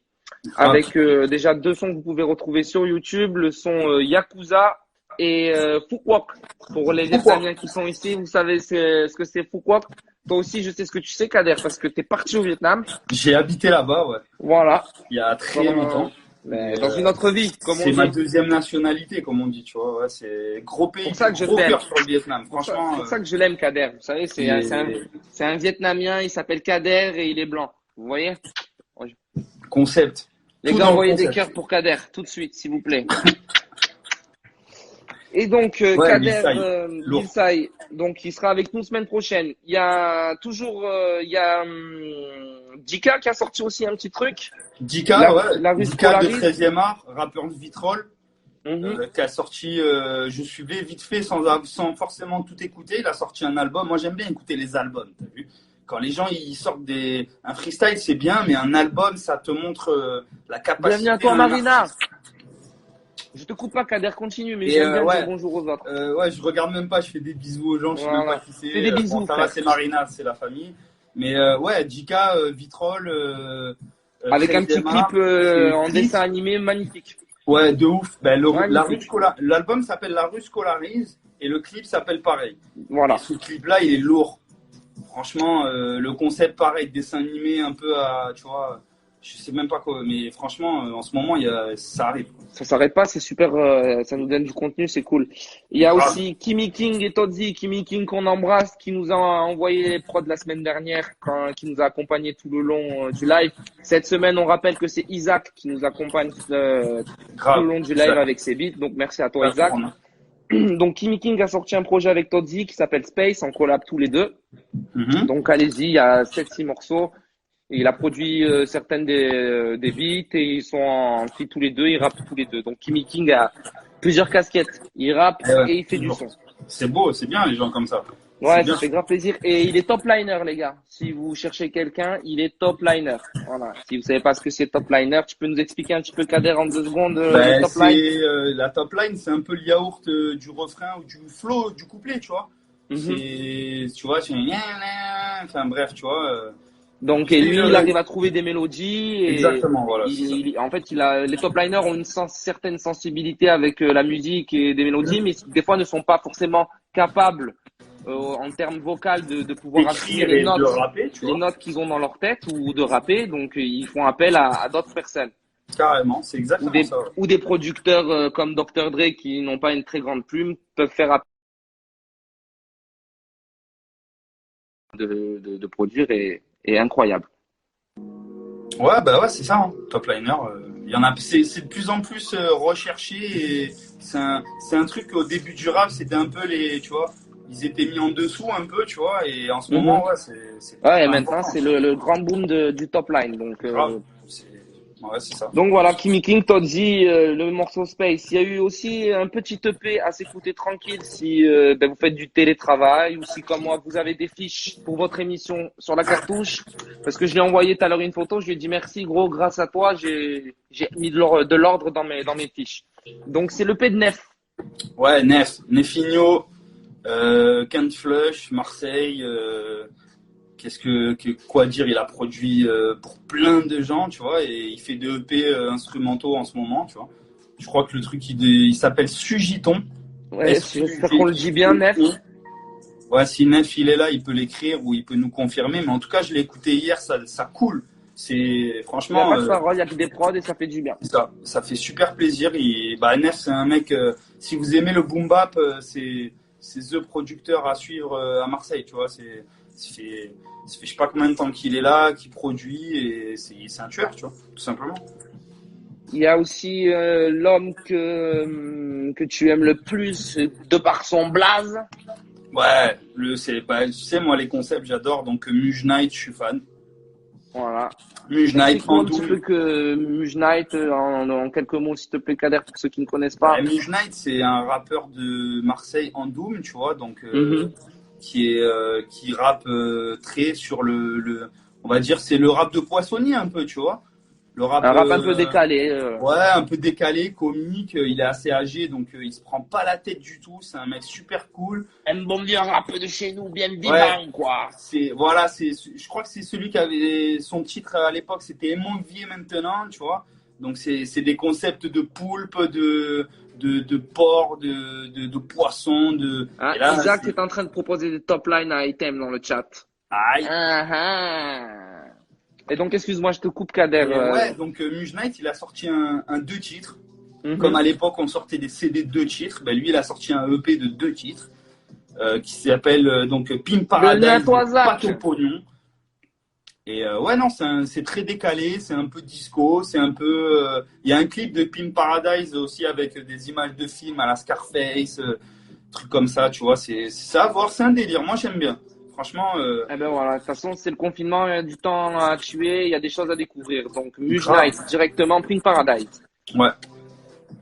Avec déjà 2 sons que vous pouvez retrouver sur YouTube, le son Yakuza et Fukwok. Pour les Vietnamiens qui sont ici, vous savez ce que c'est Fukwok. Toi aussi, je sais ce que tu sais, Kader, parce que tu es parti au Vietnam. J'ai habité là-bas, ouais. Voilà. Il y a très longtemps. Mais dans une autre vie, comme on dit. C'est ma 2e nationalité, comme on dit, tu vois. Ouais, c'est gros pays, gros cœur sur le Vietnam. Franchement. C'est pour ça que je l'aime, Kader. Vous savez, c'est un Vietnamien, il s'appelle Kader et il est blanc. Vous voyez? Concept. Les gars, envoyez des cœurs pour Kader, tout de suite, s'il vous plaît. Et donc, Kader Lil Sai, donc il sera avec nous semaine prochaine. Il y a toujours, Dika qui a sorti aussi un petit truc. Dika, ouais. Dika de 13e art, rappeur de Vitrolles, qui a sorti, je suivais vite fait sans forcément tout écouter. Il a sorti un album. Moi, j'aime bien écouter les albums, t'as vu? Quand les gens ils sortent un freestyle, c'est bien, mais un album, ça te montre la capacité. Bienvenue à toi, Marina. Je te coupe pas, Kader, continue, mais j'aime bien dire bonjour aux autres. Ouais, je regarde même pas, je fais des bisous aux gens, je sais même pas qui c'est. Fais des bisous. Bon, ça va, c'est Marina, c'est la famille. Mais ouais, Jika, Vitrolles. Avec un petit clip en dessin animé magnifique. Ouais, de ouf. Ben, l'album s'appelle La Rue Scolarise et le clip s'appelle pareil. Voilà. Et ce clip-là, il est lourd. Franchement, le concept pareil, dessin animé un peu à, tu vois, je sais même pas quoi, mais franchement, en ce moment, ça arrive. Ça s'arrête pas, c'est super, ça nous donne du contenu, c'est cool. Il y a aussi Kimi King et Todzi, Kimi King qu'on embrasse, qui nous a envoyé les prods la semaine dernière, qui nous a accompagné tout le long du live. Cette semaine, on rappelle que c'est Isaac qui nous accompagne tout le long du live avec ses beats, donc merci à toi Isaac. Donc Kimi King a sorti un projet avec Todzi qui s'appelle Space, en collab tous les deux. Donc allez-y, il y a 7-6 morceaux. Il a produit certaines des beats et ils sont en feat tous les deux, ils rappent tous les deux. Donc Kimi King a plusieurs casquettes, il rappe et il fait du son. C'est beau, c'est bien les gens comme ça. Ouais, ça fait grave plaisir. Et il est top liner, les gars. Si vous cherchez quelqu'un, il est top liner. Voilà. Si vous savez pas ce que c'est top liner, tu peux nous expliquer un petit peu, Kader, en 2 secondes, le top line? La top line, c'est un peu le yaourt du refrain ou du flow, du couplet, tu vois. C'est, tu vois, enfin bref, tu vois. Donc, et lui, il arrive à trouver des mélodies. Et exactement, voilà. En fait, les top liners ont une certaine sensibilité avec la musique et des mélodies, mais des fois ne sont pas forcément capables en termes vocal de pouvoir assumer les notes, rapper, les notes qu'ils ont dans leur tête ou de rapper. Donc, ils font appel à d'autres personnes. Carrément, c'est exactement ça. Ou des producteurs comme Dr. Dre qui n'ont pas une très grande plume peuvent faire appel de produire et incroyable. Ouais, bah ouais, c'est ça. Hein. Top liner, il y en a. C'est de plus en plus recherché et c'est un truc au début du rap, c'était un peu tu vois. Ils étaient mis en dessous un peu, tu vois, et en ce moment, ouais, c'est. Ouais, et maintenant, c'est le grand boom du top line. Donc, ouais, c'est ça. Donc voilà, Kimi King, Todzi, le morceau Space. Il y a eu aussi un petit EP à s'écouter tranquille si vous faites du télétravail ou si, comme moi, vous avez des fiches pour votre émission sur la cartouche. Parce que je lui ai envoyé tout à l'heure une photo, je lui ai dit merci gros, grâce à toi, j'ai mis de l'ordre dans mes fiches. Donc c'est l'EP de Nef. Ouais, Nefinho, Kent Flush, Marseille. Quoi dire, il a produit pour plein de gens, tu vois, et il fait des EP instrumentaux en ce moment, tu vois. Je crois que le truc, il s'appelle Sugiton. Ouais, j'espère qu'on le dit bien, Nef. Ouais, si Nef il est là, il peut l'écrire ou il peut nous confirmer. Mais en tout cas, je l'ai écouté hier, ça coule. C'est franchement. Il n'y a pas de parole, il y a que des prods et ça fait du bien. Ça fait super plaisir. Nef, c'est un mec. Si vous aimez le boom bap, c'est the producteur à suivre à Marseille, tu vois. Ça fait je sais pas combien de temps qu'il est là, qu'il produit et c'est un tueur, tu vois, tout simplement. Il y a aussi l'homme que tu aimes le plus de par son blaze. Ouais, tu sais, moi, les concepts, j'adore. Donc, Muge Knight, je suis fan. Voilà. Muge Knight, un petit peu que Muge Knight, en quelques mots, s'il te plaît, Kader, pour ceux qui ne connaissent pas. Muge Knight, c'est un rappeur de Marseille en Doom, tu vois, donc qui rappe très sur on va dire, c'est le rap de poissonnier un peu, tu vois. Un rap un peu décalé. Ouais, un peu décalé, comique. Il est assez âgé, donc il se prend pas la tête du tout. C'est un mec super cool. Un bon vieux rap de chez nous, bien vivant, ouais, quoi. Je crois que c'est celui qui avait son titre à l'époque, c'était Et mon vie maintenant, tu vois. Donc c'est des concepts de poulpe, de porc, de poisson, Et là, Isaac est en train de proposer des top lines à item dans le chat. Aïe. Et donc, excuse-moi, je te coupe, Kader. Ouais, donc Muge Knight, il a sorti un 2 titres. Comme à l'époque, on sortait des CD de 2 titres. Ben, lui, il a sorti un EP de 2 titres qui s'appelle donc Pimp Paradise, Pâte au pognon. Et ouais, non, c'est très décalé, c'est un peu disco, c'est un peu... Il y a un clip de Pimp Paradise aussi avec des images de films à la Scarface, trucs comme ça, tu vois. C'est ça à voir, c'est un délire. Moi, j'aime bien. Franchement. Eh ben voilà, de toute façon, c'est le confinement, il y a du temps à tuer, il y a des choses à découvrir. Donc, Muge Knight, directement, Pink Paradise. Ouais.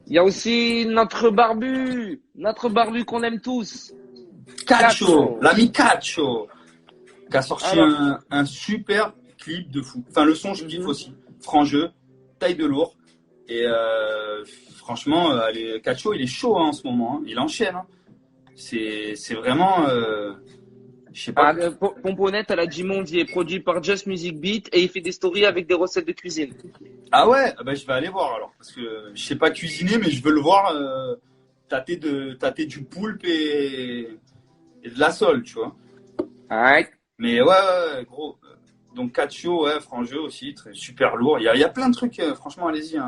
Il y a aussi notre barbu qu'on aime tous. Cacho, l'ami Cacho, qui a sorti un super clip de fou. Enfin, le son, je kiffe aussi. Frangeux, taille de lourd. Et franchement, Cacho, il est chaud en ce moment. Il enchaîne. C'est vraiment. Je sais pas. Pomponnette à la Gimond, il est produit par Just Music Beat et il fait des stories avec des recettes de cuisine. Ah ouais, je vais aller voir alors. Parce que je sais pas cuisiner, mais je veux le voir tâter du poulpe et de la sole, tu vois. Ouais. Mais ouais, gros. Donc Cacho, ouais, frangeux aussi, super lourd. Il y a plein de trucs, franchement, allez-y.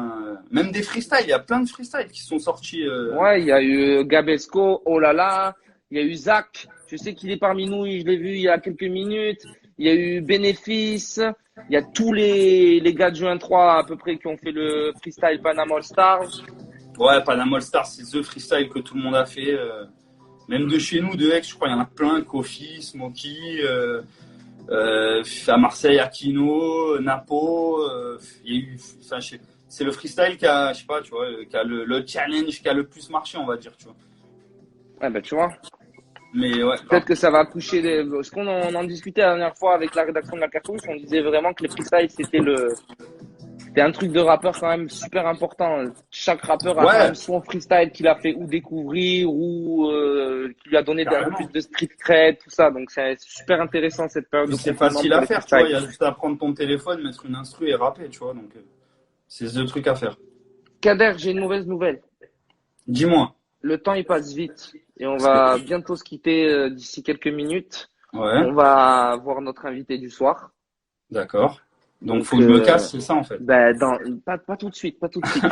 Même des freestyles, il y a plein de freestyles qui sont sortis. Ouais, il y a eu Gabesco, oh là là. Il y a eu Zach, je sais qu'il est parmi nous, je l'ai vu il y a quelques minutes. Il y a eu Bénéfice, il y a tous les gars de Juin 3 à peu près qui ont fait le freestyle Panama All Stars. Ouais, Panama All Stars, c'est the freestyle que tout le monde a fait. Même de chez nous, de Aix, je crois, il y en a plein. Kofi, Smokey, à Marseille, Aquino, Napo. Il y a eu, c'est le freestyle qui a, je sais pas, tu vois, qui a le challenge qui a le plus marché, on va dire, tu vois. Ouais, bah, tu vois. Mais ouais. Peut-être que ça va toucher parce qu'on en discutait la dernière fois avec la rédaction de la Cartouche, on disait vraiment que les freestyles, c'était un truc de rappeur quand même super important. Chaque rappeur a quand même son freestyle qu'il a fait ou découvrir ou qui lui a donné un peu plus de street cred, tout ça. Donc c'est super intéressant cette période. C'est facile à faire, tu vois. Il y a juste à prendre ton téléphone, mettre une instru et rapper, tu vois. Donc c'est le truc à faire. Kader, j'ai une mauvaise nouvelle. Dis-moi. Le temps il passe vite et on va bientôt se quitter d'ici quelques minutes. Ouais. On va voir notre invité du soir. D'accord. Donc faut que je me casse, c'est ça en fait. Ben pas tout de suite, pas tout de suite.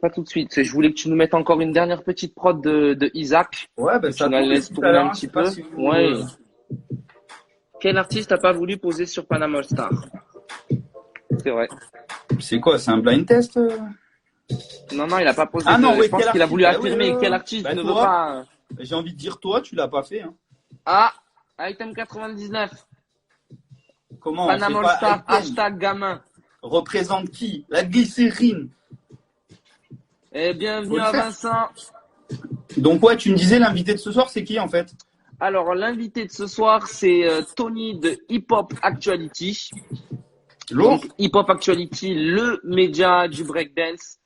Pas tout de suite. Je voulais que tu nous mettes encore une dernière petite prod de Isaac. Ouais, ben ça tu la laisses tourner un petit peu. Si ouais. Quel artiste n'a pas voulu poser sur Panama All Star? C'est vrai. C'est quoi? C'est un blind test? Non, il a pas posé. Ah non, je pense qu'il a voulu affirmer quel artiste ne veut pas. J'ai envie de dire toi, tu l'as pas fait. Hein. Ah, item 99. Comment? Panama All Star, hashtag gamin. Représente qui? La glycérine. Et bienvenue à Vincent. Donc ouais, tu me disais l'invité de ce soir, c'est qui en fait? Alors l'invité de ce soir, c'est Tony de Hip Hop Actuality. Lourd. Donc, Hip Hop Actuality, le média du breakdance,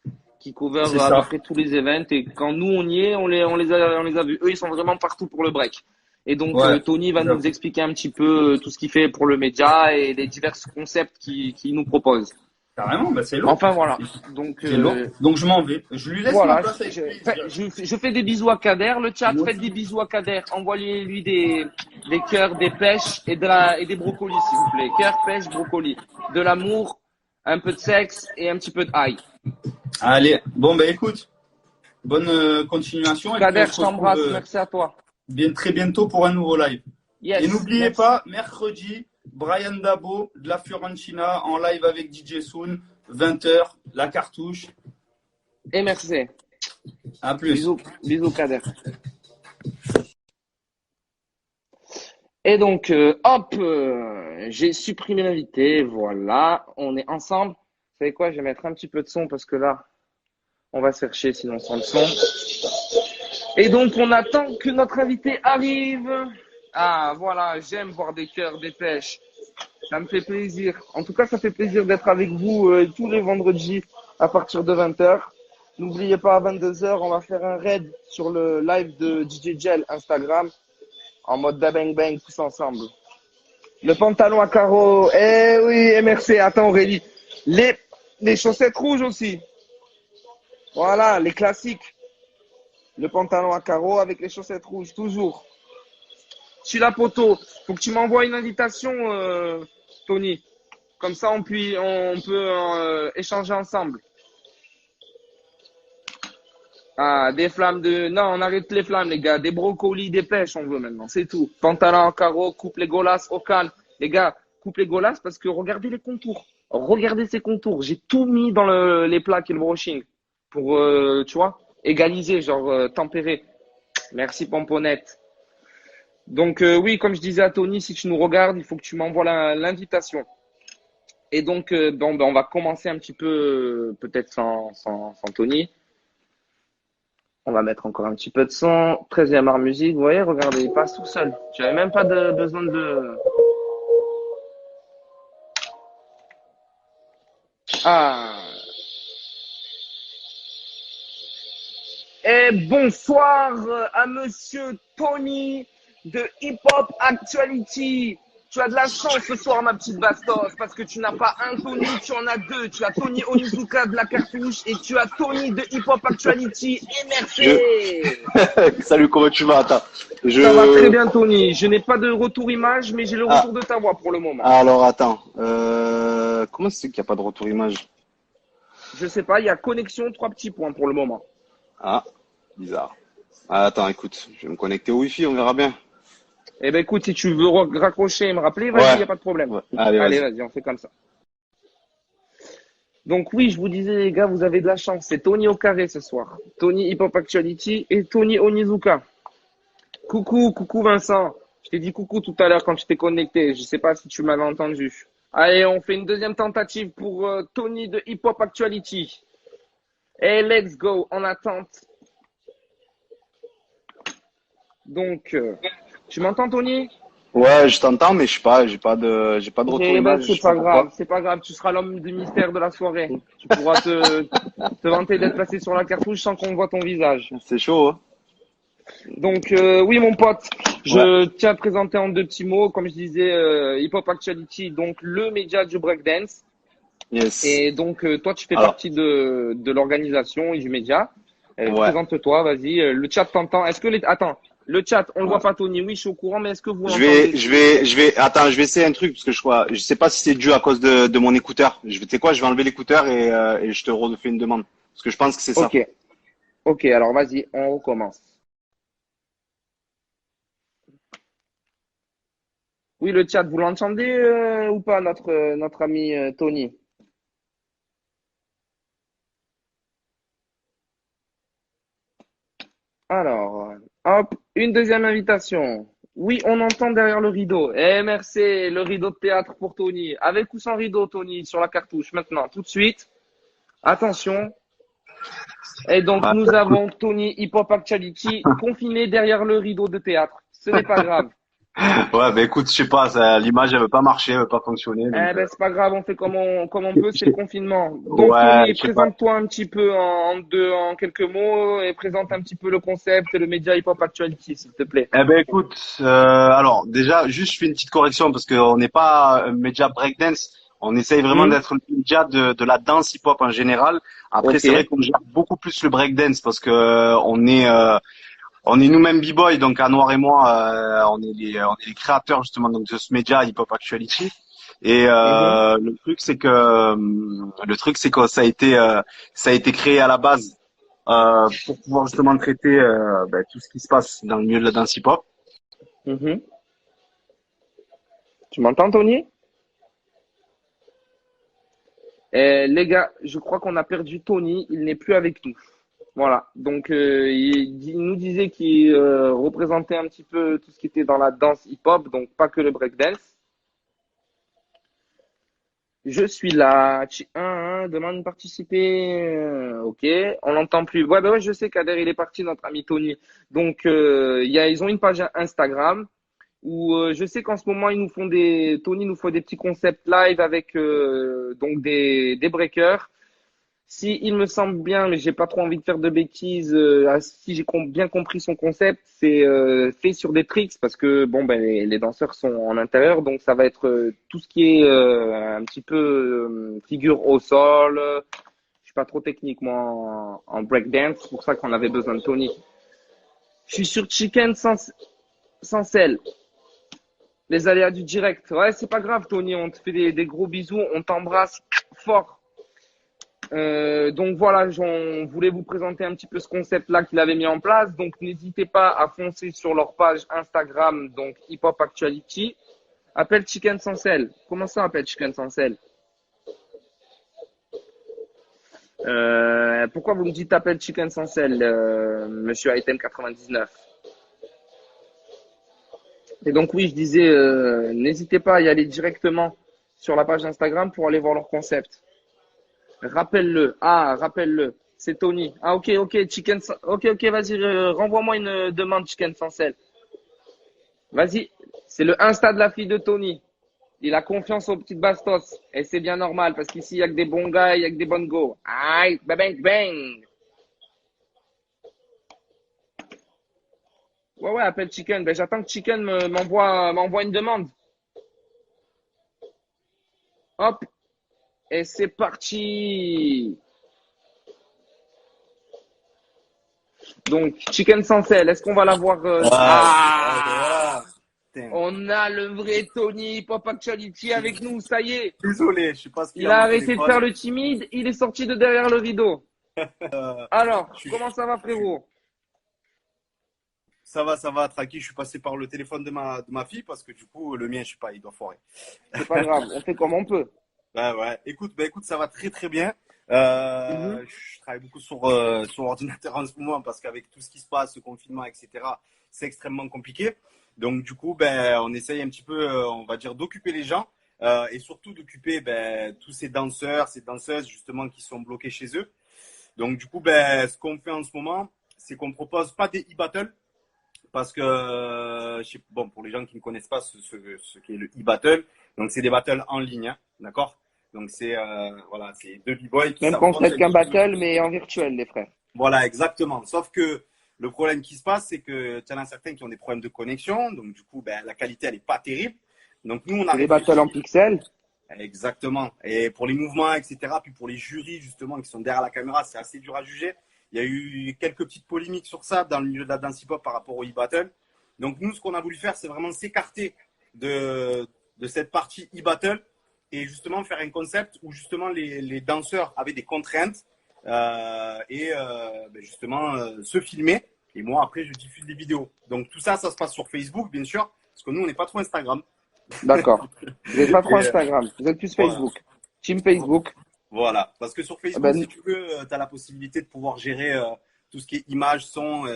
qui cover C'est à ça. peu près tous les events. Et quand nous, on y est, on les a vus. Eux, ils sont vraiment partout pour le break. Et donc, Ouais. Tony va nous expliquer un petit peu tout ce qu'il fait pour le média et les divers concepts qu'il nous propose. Carrément, bah c'est long. Enfin, voilà. Donc, C'est long. Donc je m'en vais. Je lui laisse ma voilà. place avec plaisir. Je fais des bisous à Kader. Le chat, Moi faites aussi. des bisous à Kader. Envoyez-lui des cœurs, des pêches et des brocolis, s'il vous plaît. Cœurs, pêches, brocolis. De l'amour, un peu de sexe et un petit peu de ail. Allez, bon bah écoute, bonne continuation et puis Kader, on je se retrouve t'embrasse. Merci à toi. très bientôt pour un nouveau live. Yes. Et n'oubliez Merci. pas, mercredi, Brian Dabo de la Fiorentina en live avec DJ Soon, 20h, la cartouche. Et merci. À plus. Bisous Kader. Et donc, hop, j'ai supprimé l'invité. Voilà, on est ensemble. Vous savez quoi, je vais mettre un petit peu de son parce que là, on va se faire chier sinon sans le son. Et donc, on attend que notre invité arrive. Ah, voilà, j'aime voir des cœurs, des pêches. Ça me fait plaisir. En tout cas, ça fait plaisir d'être avec vous tous les vendredis à partir de 20h. N'oubliez pas, à 22h, on va faire un raid sur le live de DJ Gel Instagram en mode da bang bang tous ensemble. Le pantalon à carreaux. Eh oui, merci. Attends, Aurélie. Les chaussettes rouges aussi. Voilà, les classiques. Le pantalon à carreaux avec les chaussettes rouges, toujours. Suis la poteau. Faut que tu m'envoies une invitation, Tony. Comme ça, on peut échanger ensemble. Ah, des flammes de... Non, on arrête les flammes, les gars. Des brocolis, des pêches, on veut maintenant. C'est tout. Pantalon en carreau, coupe les golasses au calme. Les gars, coupe les golasses parce que regardez les contours. Regardez ces contours. J'ai tout mis dans les plaques et le brushing. Pour, tu vois, égaliser, genre tempérer. Merci, Pomponnette. Donc, oui, comme je disais à Tony, si tu nous regardes, il faut que tu m'envoies l'invitation. Et donc, on va commencer un petit peu, peut-être sans Tony. On va mettre encore un petit peu de son. 13e art musique. Vous voyez, regardez, il passe tout seul. Tu n'avais même pas besoin de... Ah. Et bonsoir à monsieur Tony de Hip Hop Actuality. Tu as de la chance ce soir, ma petite Bastos, parce que tu n'as pas un Tony, tu en as deux. Tu as Tony Onizuka de la cartouche et tu as Tony de Hip Hop Actuality. Et merci. Salut, comment tu vas? Attends. Ça va très bien, Tony. Je n'ai pas de retour image, mais j'ai le retour de ta voix pour le moment. Alors, attends. Comment c'est qu'il n'y a pas de retour image? Je sais pas, il y a connexion, 3 petits points pour le moment. Ah, bizarre. Ah, attends, écoute, je vais me connecter au Wi-Fi, on verra bien. Eh ben écoute, si tu veux raccrocher et me rappeler, vas-y, il n'y a pas de problème. Ouais. Allez, vas-y, on fait comme ça. Donc oui, je vous disais, les gars, vous avez de la chance. C'est Tony au carré ce soir. Tony Hip Hop Actuality et Tony Onizuka. Coucou Vincent. Je t'ai dit coucou tout à l'heure quand tu t'es connecté. Je sais pas si tu m'avais entendu. Allez, on fait une deuxième tentative pour Tony de Hip Hop Actuality. Et let's go, en attente. Donc, tu m'entends, Tony? Ouais, je t'entends, mais j'ai pas de retour image. C'est pas grave, c'est pas grave. Tu seras l'homme de mystère de la soirée. Tu pourras te vanter d'être placé sur la cartouche sans qu'on voit ton visage. C'est chaud, hein? Donc, oui, mon pote, je tiens à te présenter en 2 petits mots. Comme je disais, Hip Hop Actuality, donc le média du breakdance. Yes. Et donc, toi, tu fais partie de l'organisation et du média. Présente-toi, vas-y. Le chat t'entend. Attends, le chat, on le voit pas, Tony. Oui, je suis au courant, mais est-ce que vous l'entendez? Attends, je vais essayer un truc parce que je sais pas si c'est dû à cause de mon écouteur. Tu sais quoi, je vais enlever l'écouteur et je te refais une demande. Parce que je pense que c'est ça. Ok, alors vas-y, on recommence. Oui, le chat, vous l'entendez ou pas, notre ami Tony? Alors, hop, une deuxième invitation. Oui, on entend derrière le rideau. Eh, merci, le rideau de théâtre pour Tony. Avec ou sans rideau, Tony, sur la cartouche, maintenant, tout de suite. Attention. Et donc, nous avons Tony Hip Hop Actuality confiné derrière le rideau de théâtre. Ce n'est pas grave. Ouais, bah écoute, je sais pas, l'image elle veut pas marcher, elle veut pas fonctionner, donc Eh ben, c'est pas grave, on fait comme on peut, c'est le confinement. Donc, ouais, Tony, je sais pas. présente-toi un petit peu en quelques mots et présente un petit peu le concept et le média Hip Hop Actuality, s'il te plaît. Eh ben écoute, alors déjà, juste je fais une petite correction parce qu'on n'est pas un média breakdance, on essaye vraiment Hmm. d'être le média de la danse hip-hop en général. Après, Ok. c'est vrai qu'on gère beaucoup plus le breakdance parce que on est nous-mêmes b-boy, donc à Noir et moi, on est les créateurs justement donc de ce média hip-hop actuality. Et Mhm. le truc c'est que ça a été créé à la base pour pouvoir justement traiter tout ce qui se passe dans le milieu de la danse hip-hop. Mhm. Tu m'entends, Tony? Les gars, je crois qu'on a perdu Tony, il n'est plus avec nous. Voilà. Donc, il nous disait qu'il représentait un petit peu tout ce qui était dans la danse hip-hop, donc pas que le breakdance. Je suis là. Demande de participer. Ok. On l'entend plus. Ouais, bah ouais, je sais Kader, il est parti, notre ami Tony. Donc, ils ont une page Instagram où je sais qu'en ce moment, Tony nous fait des petits concepts live avec donc des breakers. Si il me semble bien, mais j'ai pas trop envie de faire de bêtises, si j'ai bien compris son concept, c'est fait sur des tricks parce que bon ben les danseurs sont en intérieur, donc ça va être tout ce qui est un petit peu figure au sol. Je suis pas trop technique moi en breakdance, c'est pour ça qu'on avait besoin de Tony. Je suis sur Chicken sans sel. Les aléas du direct. Ouais, c'est pas grave Tony, on te fait des gros bisous, on t'embrasse fort. Donc voilà, on voulait vous présenter un petit peu ce concept-là qu'il avait mis en place. Donc n'hésitez pas à foncer sur leur page Instagram, donc Hip Hop Actuality. Appelle Chicken sans sel. Comment ça appelle Chicken sans sel? Pourquoi vous me dites appelle Chicken sans sel, monsieur Item 99? Et donc oui, je disais, n'hésitez pas à y aller directement sur la page Instagram pour aller voir leur concept. Rappelle-le. Ah, rappelle-le. C'est Tony. Ah, ok, ok, ok, vas-y, renvoie-moi une demande chicken sans sel. Vas-y. C'est le Insta de la fille de Tony. Il a confiance aux petites bastos. Et c'est bien normal parce qu'ici, il y a que des bons gars, il y a que des bonnes go. Aïe, bang, bang, bang. Ouais, ouais, appelle Chicken. Ben, j'attends que Chicken m'envoie une demande. Hop. Et c'est parti. Donc, Chicken sans sel, est-ce qu'on va l'avoir Voilà. Putain. On a le vrai Tony Pop Actuality avec nous, ça y est. Désolé, je sais pas ce qu'il y Il a a mon arrêté de faire téléphone. le timide, il est sorti de derrière le rideau. Alors, Je suis- comment ça va, je suis- frérot? ça va, tranquille. Je suis passé par le téléphone de ma fille parce que du coup, le mien, je sais pas, il doit foirer. C'est pas grave, on fait comme on peut. Ouais, ouais. Écoute, ça va très très bien. Mhm. Je travaille beaucoup sur l'ordinateur en ce moment parce qu'avec tout ce qui se passe, ce confinement, etc., c'est extrêmement compliqué. Donc du coup, on essaye un petit peu, on va dire, d'occuper les gens et surtout d'occuper tous ces danseurs, ces danseuses justement qui sont bloqués chez eux. Donc du coup, ce qu'on fait en ce moment, c'est qu'on propose pas des e-battles parce que bon, pour les gens qui ne connaissent pas ce qu'est le e-battle, donc c'est des battles en ligne, hein, d'accord? Donc c'est voilà, c'est deux b-boys qui Même s'affrontent. concept qu'un battle, mais en virtuel, les frères. Voilà, exactement. Sauf que le problème qui se passe, c'est que tu en as certains qui ont des problèmes de connexion, donc du coup, la qualité elle est pas terrible. Donc nous, on a C'est des battles en réfléchi pixels. exactement. Et pour les mouvements, etc., puis pour les jurys justement qui sont derrière la caméra, c'est assez dur à juger. Il y a eu quelques petites polémiques sur ça dans le milieu de la dance hip-hop par rapport au e-battle. Donc nous, ce qu'on a voulu faire, c'est vraiment s'écarter de cette partie e-battle et justement faire un concept où justement les danseurs avaient des contraintes et justement se filmer. Et moi, après, je diffuse des vidéos. Donc tout ça, ça se passe sur Facebook, bien sûr, parce que nous, on n'est pas trop Instagram. D'accord. Vous n'êtes pas trop Et, Instagram, vous êtes plus voilà. Facebook. Team Facebook. Voilà, parce que sur Ah Facebook, si ben, tu veux, tu as la possibilité de pouvoir gérer tout ce qui est images, son,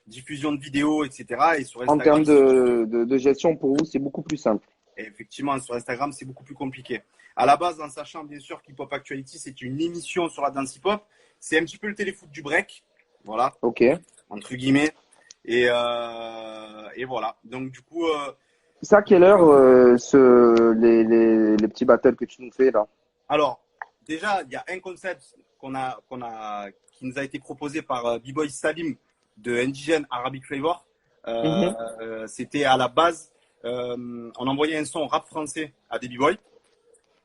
diffusion de vidéos, etc. Et sur en Instagram, termes de gestion, pour vous, c'est beaucoup plus simple. et effectivement, sur Instagram, c'est beaucoup plus compliqué. À la base, en sachant bien sûr qu'Hip Hop Actuality, c'est une émission sur la danse hip-hop, c'est un petit peu le téléfoot du break, voilà, Ok. entre guillemets. Et voilà. Donc du coup, C'est à quelle heure les petits battles que tu nous fais là? alors déjà il y a un concept qui nous a été proposé par B-Boy Salim de Indigène Arabic Flavor. Mhm. C'était à la base, on envoyait un son rap français à des B-Boys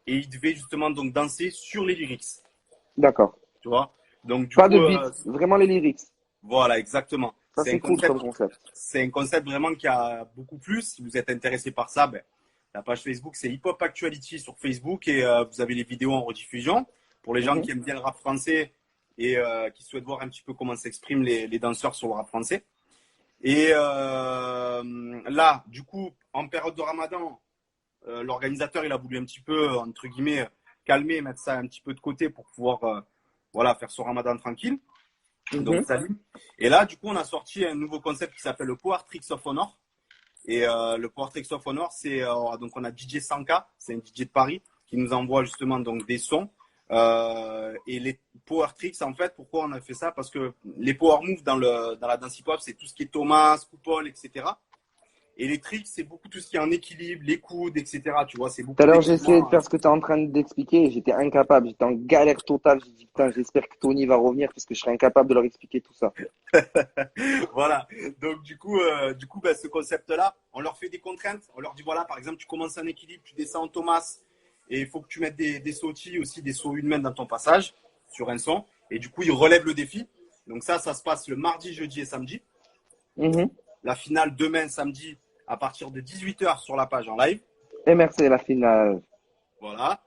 et ils devaient justement donc danser sur les lyrics, D'accord. tu vois. Donc du Pas coup, de beat, vraiment les lyrics. voilà, exactement. Ça, c'est cool comme concept. C'est un concept vraiment qui a beaucoup plu. Si vous êtes intéressé par ça, ben, la page Facebook, c'est Hip Hop Actuality sur Facebook et vous avez les vidéos en rediffusion. Pour les gens qui aiment bien le rap français et qui souhaitent voir un petit peu comment s'expriment les danseurs sur le rap français. Et là, du coup, en période de Ramadan, l'organisateur, il a voulu un petit peu, entre guillemets, calmer, mettre ça un petit peu de côté pour pouvoir voilà, faire son Ramadan tranquille. Donc, salut. Et là, du coup, on a sorti un nouveau concept qui s'appelle le Power Tricks of Honor. Et le Power Tricks of Honor, c'est donc on a DJ Sanka, c'est un DJ de Paris qui nous envoie justement donc des sons. Et les Power Tricks, en fait, pourquoi on a fait ça? Parce que les Power Moves dans la dance hip hop, c'est tout ce qui est Thomas, Coupole, etc. Et les tricks, c'est beaucoup tout ce qui est en équilibre, les coudes, etc. Tu vois, c'est beaucoup. Tout à l'heure, j'ai essayé de faire ce que tu es en train d'expliquer et j'étais incapable. J'étais en galère totale. J'ai dit, putain, j'espère que Tony va revenir parce que je serai incapable de leur expliquer tout ça. Voilà. Donc, du coup, ben, ce concept-là, on leur fait des contraintes. On leur dit, voilà, par exemple, tu commences en équilibre, tu descends en Thomas et il faut que tu mettes des sautilles aussi, des sauts une main dans ton passage sur un son. Et du coup, ils relèvent le défi. Donc, ça se passe le mardi, jeudi et samedi. La finale demain, samedi, à partir de 18h sur la page en live. MRC, la finale. Voilà.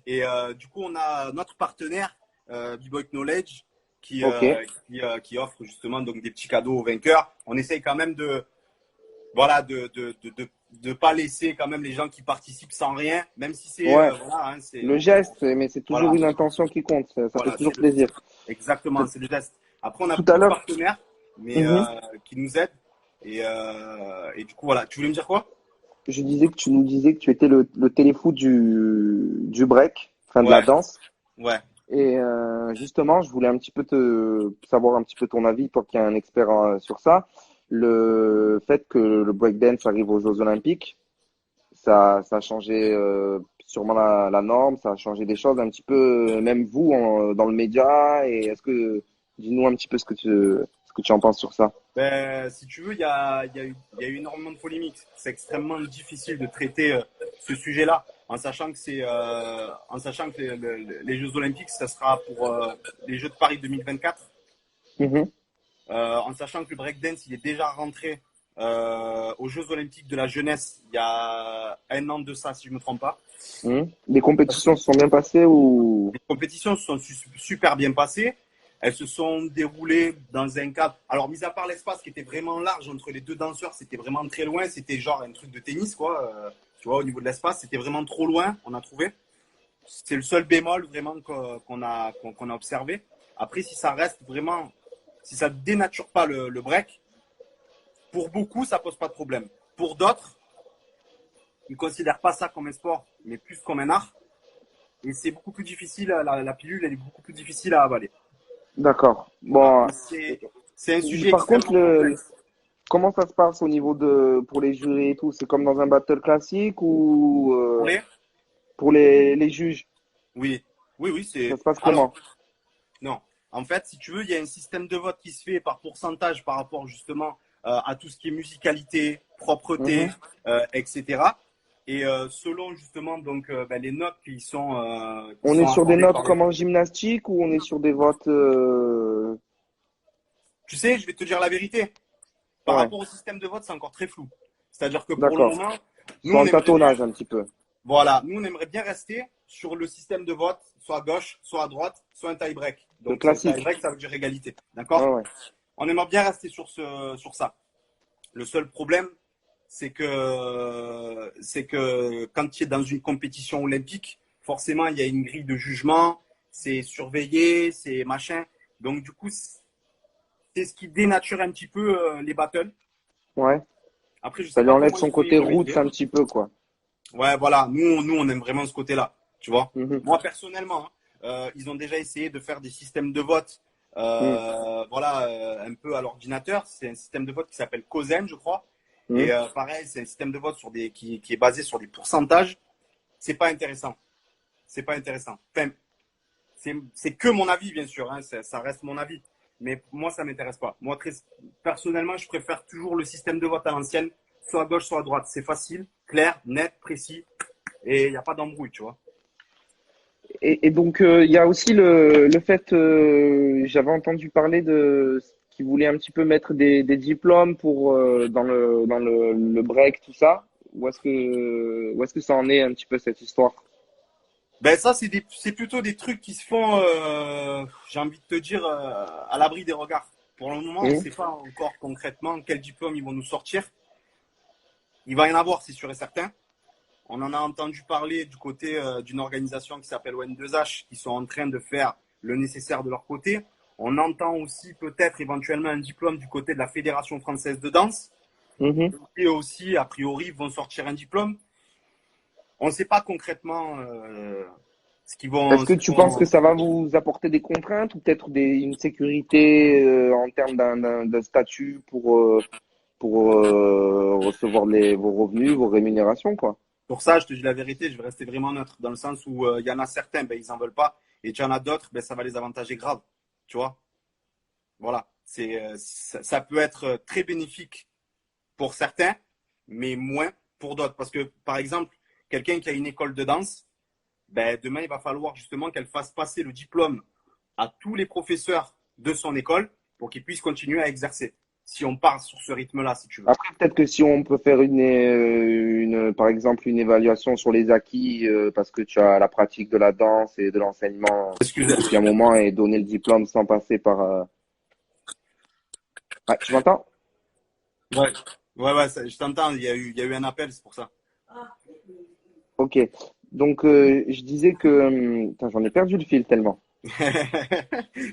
Et du coup, on a notre partenaire, B-Boy Knowledge, qui offre justement donc des petits cadeaux aux vainqueurs. On essaye quand même de pas laisser quand même les gens qui participent sans rien, même si c'est c'est le geste, mais c'est toujours une intention qui compte. Ça fait toujours plaisir. Exactement, c'est le geste. Après, on a tout plusieurs partenaires, mais qui nous aident. Et du coup, voilà. Tu voulais me dire quoi? Je disais que tu nous disais que tu étais le téléfou du break, enfin de la danse. Ouais. Et justement, je voulais un petit peu savoir un petit peu ton avis, toi qui es un expert sur ça. Le fait que le breakdance arrive aux Jeux Olympiques, ça a changé sûrement la norme, ça a changé des choses un petit peu, même vous dans le média. Et dis-nous un petit peu ce que tu en penses sur ça. Ben, si tu veux, il y a eu énormément de polémiques. C'est extrêmement difficile de traiter ce sujet-là, en sachant que les Jeux Olympiques, ça sera pour les Jeux de Paris 2024. En sachant que le breakdance, il est déjà rentré aux Jeux Olympiques de la jeunesse il y a un an de ça, si je me trompe pas. Les compétitions se sont bien passées ou? Les compétitions se sont super bien passées. Elles se sont déroulées dans un cadre. Alors, mis à part l'espace qui était vraiment large entre les deux danseurs, c'était vraiment très loin. C'était genre un truc de tennis, quoi. Tu vois, au niveau de l'espace, c'était vraiment trop loin, on a trouvé. C'est le seul bémol vraiment qu'on a observé. Après, si ça reste vraiment, si ça dénature pas le break, pour beaucoup, ça pose pas de problème. Pour d'autres, ils considèrent pas ça comme un sport, mais plus comme un art. Et c'est beaucoup plus difficile. La pilule, elle est beaucoup plus difficile à avaler. D'accord. Bon, c'est un sujet. Par contre, comment ça se passe au niveau pour les jurys et tout? C'est comme dans un battle classique ou pour les juges? Oui, c'est. Ça se passe comment? Non. En fait, si tu veux, il y a un système de vote qui se fait par pourcentage par rapport justement à tout ce qui est musicalité, propreté, etc. Et selon justement donc les notes qui sont. On est sur des notes comme en gymnastique ou on est sur des votes Tu sais, je vais te dire la vérité. Par rapport au système de vote, c'est encore très flou. C'est-à-dire que pour le moment, nous on tâtonnage un petit peu. Voilà, nous on aimerait bien rester sur le système de vote, soit à gauche, soit à droite, soit un tie-break. Donc classique. Tie-break, ça veut dire égalité, d'accord? On aimerait bien rester sur ça. Le seul problème, c'est que quand tu es dans une compétition olympique, forcément, il y a une grille de jugement, c'est surveillé, c'est machin. Donc, du coup, c'est ce qui dénature un petit peu les battles. Ouais. Après, ça lui enlève son côté roots un petit peu, quoi. Ouais, voilà. Nous, on aime vraiment ce côté-là, tu vois. Moi, personnellement, ils ont déjà essayé de faire des systèmes de vote Mm. Voilà, un peu à l'ordinateur. C'est un système de vote qui s'appelle Cosen, je crois. Mm. Et pareil, c'est un système de vote qui est basé sur des pourcentages. C'est pas intéressant. C'est pas intéressant. Enfin, c'est que mon avis, bien sûr. Hein, ça reste mon avis. Mais moi, ça m'intéresse pas. Moi, personnellement, je préfère toujours le système de vote à l'ancienne, soit à gauche, soit à droite. C'est facile, clair, net, précis, et il n'y a pas d'embrouille, tu vois. Et donc, il y a aussi le fait, j'avais entendu parler de qu'ils voulaient un petit peu mettre des diplômes pour le break, tout ça. Où est-ce que ça en est un petit peu cette histoire? Ben ça, c'est plutôt des trucs qui se font, j'ai envie de te dire, à l'abri des regards. Pour le moment, on ne Mhm. sait pas encore concrètement quel diplôme ils vont nous sortir. Il va y en avoir, c'est sûr et certain. On en a entendu parler du côté d'une organisation qui s'appelle ON2H, qui sont en train de faire le nécessaire de leur côté. On entend aussi peut-être éventuellement un diplôme du côté de la Fédération française de danse. Mhm. Et aussi, a priori, vont sortir un diplôme. On ne sait pas concrètement ce qu'ils vont. Est-ce que tu penses que ça va vous apporter des contraintes ou peut-être une sécurité en termes d'un statut pour recevoir vos revenus, vos rémunérations, quoi? Pour ça, je te dis la vérité, je vais rester vraiment neutre, dans le sens où il y en a certains, ben, ils n'en veulent pas, et il y en a d'autres, ben, ça va les avantager grave. Tu vois? Voilà. Ça peut être très bénéfique pour certains, mais moins pour d'autres. Parce que, par exemple, quelqu'un qui a une école de danse, ben, demain, il va falloir justement qu'elle fasse passer le diplôme à tous les professeurs de son école pour qu'ils puissent continuer à exercer. Si on part sur ce rythme-là, si tu veux. Après, peut-être que si on peut faire par exemple, une évaluation sur les acquis, parce que tu as la pratique de la danse et de l'enseignement Excusez. depuis un moment et donner le diplôme sans passer par. Ah, tu m'entends? Ouais, ouais, je t'entends, il y a eu un appel, c'est pour ça. Ok. Donc, je disais que. Putain, j'en ai perdu le fil tellement.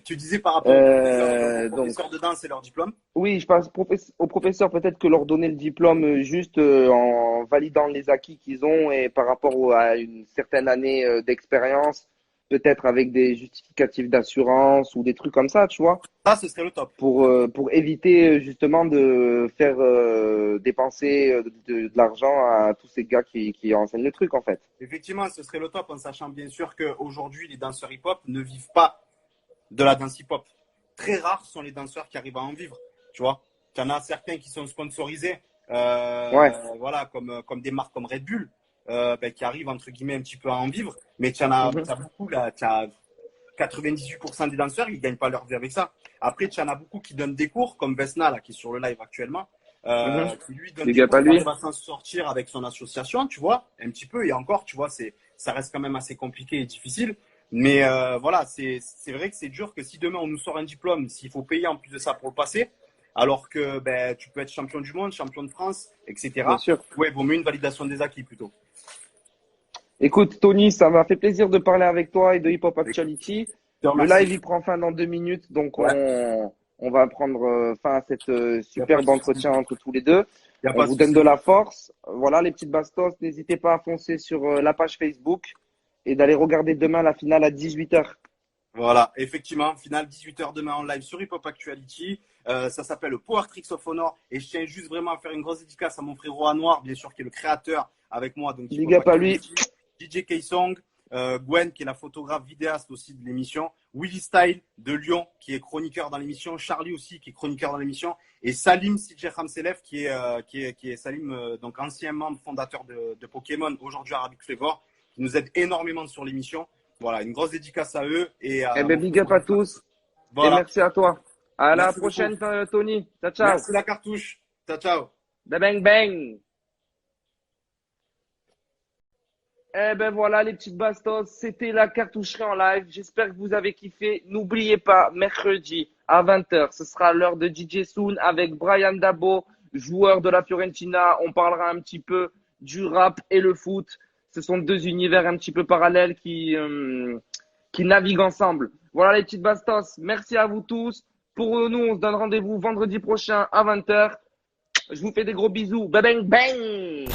Tu disais par rapport aux Donc, professeurs de danse et leur diplôme? oui, je pense aux professeurs, peut-être que leur donner le diplôme juste en validant les acquis qu'ils ont et par rapport à une certaine année d'expérience, peut-être avec des justificatifs d'assurance ou des trucs comme ça, tu vois, Ça, ce serait le top. pour éviter justement de faire dépenser de l'argent à tous ces gars qui enseignent le truc, en fait. Effectivement, ce serait le top, en sachant bien sûr qu'aujourd'hui, les danseurs hip-hop ne vivent pas de la danse hip-hop. Très rares sont les danseurs qui arrivent à en vivre, tu vois. Il y en a certains qui sont sponsorisés, Ouais. voilà, comme des marques comme Red Bull, ben, qui arrivent entre guillemets un petit peu à en vivre. Mais tu en as, Mhm. t'as beaucoup là, tu as 98% des danseurs, ils gagnent pas leur vie avec ça. Après, tu en as beaucoup qui donnent des cours, comme Vesna là, qui est sur le live actuellement, Mhm. qui lui donne Big des up cours, à qui lui. arrive à s'en sortir avec son association, tu vois, un petit peu. Et encore, tu vois, ça reste quand même assez compliqué et difficile. Mais voilà, c'est vrai que c'est dur que si demain on nous sort un diplôme, s'il faut payer en plus de ça pour le passer, alors que ben, tu peux être champion du monde, champion de France, Bien etc. sûr. Ouais, vaut mieux une validation des acquis plutôt. Écoute, Tony, ça m'a fait plaisir de parler avec toi et de Hip Hop Je Actuality. te Le remercie. live, il prend fin dans 2 minutes, donc Ouais, on va prendre fin à cette il n'y a pas de superbe souci. entretien entre tous les deux. Il n'y a On pas de vous donne souci. de la force. Voilà, les petites bastos, n'hésitez pas à foncer sur la page Facebook et d'aller regarder demain la finale à 18h. Voilà, effectivement, finale 18h demain en live sur Hip Hop Actuality. Ça s'appelle le Power Tricks of Honor. Et je tiens juste vraiment à faire une grosse dédicace à mon frérot Anouar, bien sûr, qui est le créateur avec moi. Donc, Hip Big Hop up à lui. Actuality, DJ K-Song, Gwen, qui est la photographe vidéaste aussi de l'émission, Willy Style de Lyon, qui est chroniqueur dans l'émission, Charlie aussi, qui est chroniqueur dans l'émission, et Salim CJ Ramselef, qui est Salim, donc ancien membre fondateur de Pokémon, aujourd'hui Arabic Flavor, qui nous aide énormément sur l'émission. Voilà, une grosse dédicace à eux et Eh à ben, mon big up à frérot. tous et Voilà, merci à toi. À la merci prochaine, beaucoup. Tony. Ciao, ciao. Merci la cartouche. Ciao, ciao. Da bang bang. Eh ben voilà les petites bastos, c'était la cartoucherie en live. J'espère que vous avez kiffé. N'oubliez pas, mercredi à 20h, ce sera l'heure de DJ Soon avec Brian Dabo, joueur de la Fiorentina. On parlera un petit peu du rap et le foot. Ce sont deux univers un petit peu parallèles qui naviguent ensemble. Voilà les petites bastos. Merci à vous tous. Pour nous, on se donne rendez-vous vendredi prochain à 20h. Je vous fais des gros bisous. Bang bang bang.